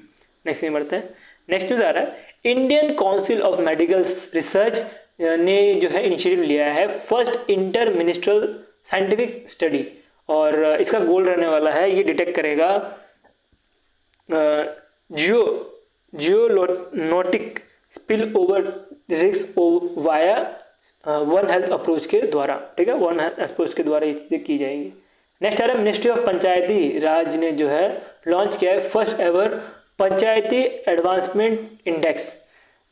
नेक्स्ट में बढ़ते हैं, नेक्स्ट न्यूज़ आ रहा है Indian Council of Medical Research ने जो है इनिशिएटिव लिया है first inter ministerial scientific study, और इसका गोल रहने वाला है ये डिटेक्ट करेगा zoonotic spillover risk via one health approach के द्वारा, ठीक है, वन हेल्थ अप्रोच के द्वारा ये चीज़ें की जाएगी। नेक्स्ट आ रहा है मिनिस्ट्री ऑफ पंचायती राज ने जो है लॉन्च किया है फर्स्ट एवर पंचायती एडवांसमेंट इंडेक्स,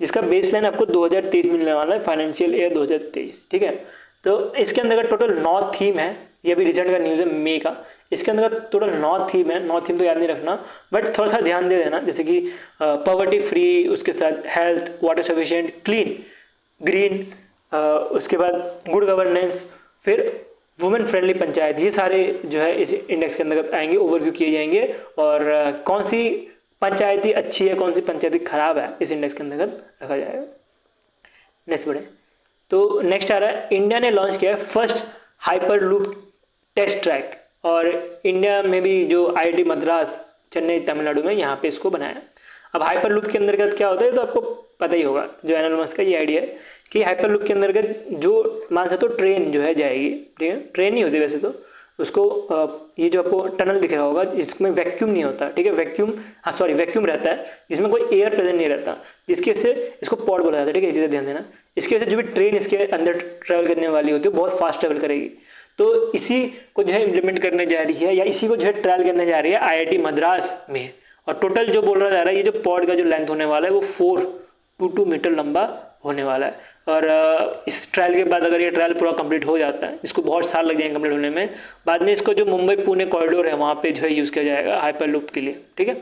जिसका बेसलाइन आपको 2023 मिलने वाला है, फाइनेंशियल ईयर 2023, ठीक है। तो इसके अंदर टोटल 9 थीम है, ये भी रिजल्ट का न्यूज़ है मई का, इसके अंदर टोटल 9 थीम है, 9 थीम तो याद नहीं रखना बट थोड़ा सा ध्यान दे देना, जैसे कि पॉवर्टी फ्री, उसके साथ health, water sufficient, clean, green, उसके बाद गुड गवर्नेंस, फिर वुमेन फ्रेंडली पंचायत, ये सारे जो है इस इंडेक्स के अंतर्गत आएंगे, ओवरव्यू किए जाएंगे, और कौन सी पंचायती अच्छी है कौन सी पंचायती खराब है इस इंडेक्स के अंतर्गत रखा जाएगा। नेक्स्ट बढ़े, तो नेक्स्ट आ रहा है इंडिया ने लॉन्च किया है first hyperloop test track, और इंडिया में भी जो IIT मद्रास चेन्नई तमिलनाडु में यहाँ पे इसको बनाया। अब हाइपरलूप के अंतर्गत क्या होता है तो आपको पता ही होगा, जो एलन मस्क का ये आइडिया है कि हाइपरलूप के अंतर्गत जो मान सकते हो ट्रेन जो है जाएगी, ठीक है, ट्रेन नहीं होती वैसे तो, उसको ये जो आपको टनल दिख रहा होगा जिसमें वैक्यूम नहीं होता, ठीक है, वैक्यूम रहता है जिसमें कोई एयर प्रेजेंट नहीं रहता, जिसकी वजह से इसको पॉड बोला जाता है, ठीक है, ये चीज़ें ध्यान देना। इसकी वजह से जो भी ट्रेन इसके अंदर ट्रैवल करने वाली होती है बहुत फास्ट ट्रैवल करेगी। तो इसी को जो है इम्प्लीमेंट करने जा रही है या इसी को जो है ट्रायल करने जा रही है IIT मद्रास में। और टोटल जो बोल रहा जा रहा है ये जो पॉड का जो लेंथ होने वाला है वो 422 मीटर लंबा होने वाला है। और इस ट्रायल के बाद अगर ये ट्रायल पूरा कंप्लीट हो जाता है, इसको बहुत साल लग जाएंगे कंप्लीट होने में, बाद में इसको जो मुंबई पुणे कॉरिडोर है वहाँ पे जो है यूज़ किया जाएगा हाइपरलूप के लिए, ठीक है।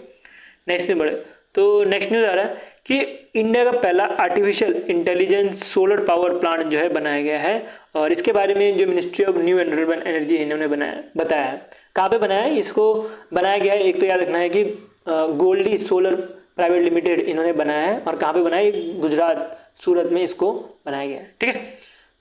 नेक्स्ट में बढ़े तो नेक्स्ट न्यूज़ आ रहा है कि इंडिया का पहला artificial intelligence solar power plant जो है बनाया गया है। और इसके बारे में जो ministry of new and renewable energy इन्होंने बताया है। कहाँ पे बनाया है, इसको बनाया गया है, एक तो याद रखना है कि गोल्डी सोलर प्राइवेट लिमिटेड इन्होंने बनाया है। और कहाँ पे बनाया है, गुजरात सूरत में इसको बनाया गया है, ठीक है।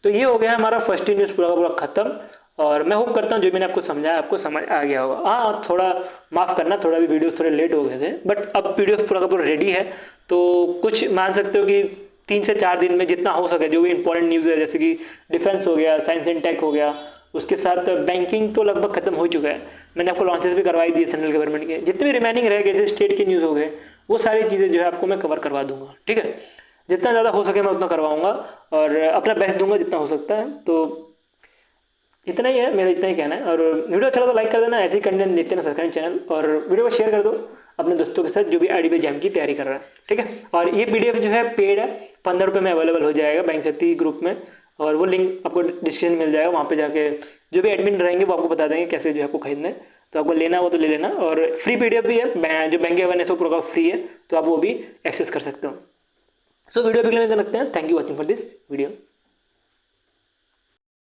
तो ये हो गया हमारा फर्स्ट न्यूज़ पूरा का पूरा खत्म। और मैं होप करता हूँ जो मैंने आपको समझाया आपको समझ आ गया होगा। हाँ, थोड़ा माफ़ करना, थोड़ा भी वीडियोस थोड़े लेट हो गए थे, बट अब PDF पूरा का पूरा रेडी है। तो कुछ मान सकते हो कि 3 से 4 दिन में जितना हो सके जो भी इंपॉर्टेंट न्यूज़ है, जैसे कि डिफेंस हो गया, साइंस एंड टेक हो गया, उसके साथ बैंकिंग तो लगभग खत्म हो चुका है, मैंने आपको लॉन्चेस भी करवाई दिए सेंट्रल गवर्नमेंट के। जितने भी रिमेनिंग रह गए, जैसे स्टेट के न्यूज़ हो गए, वो सारी चीज़ें जो है आपको मैं कवर करवा दूंगा, ठीक है। जितना ज़्यादा हो सके मैं उतना करवाऊंगा और अपना बेस्ट दूंगा जितना हो सकता है। तो इतना ही है, मेरा इतना ही कहना है। और वीडियो अच्छा लगा तो लाइक कर देना, ऐसे ही कंटेंट देखते हैं सरकारी चैनल, और वीडियो को शेयर कर दो अपने दोस्तों के साथ जो भी IIT JAM की तैयारी कर रहा है, ठीक है। और ये PDF जो है पेड है, 15 रुपये में अवेलेबल हो जाएगा बैंक शक्ति ग्रुप में, और वो लिंक आपको डिस्क्रिप्शन मिल जाएगा, वहाँ पे जाके जो भी एडमिन रहेंगे वो आपको बता देंगे कैसे जो है आपको खरीदना है। तो आपको लेना वो तो ले लेना, और फ्री PDF भी है, जो बैंक अवेयरनेस वो पूरा फ्री है, तो आप वो भी एक्सेस कर सकते हो। सो वीडियो अभी के लिए रखते हैं। Thank you watching for this video.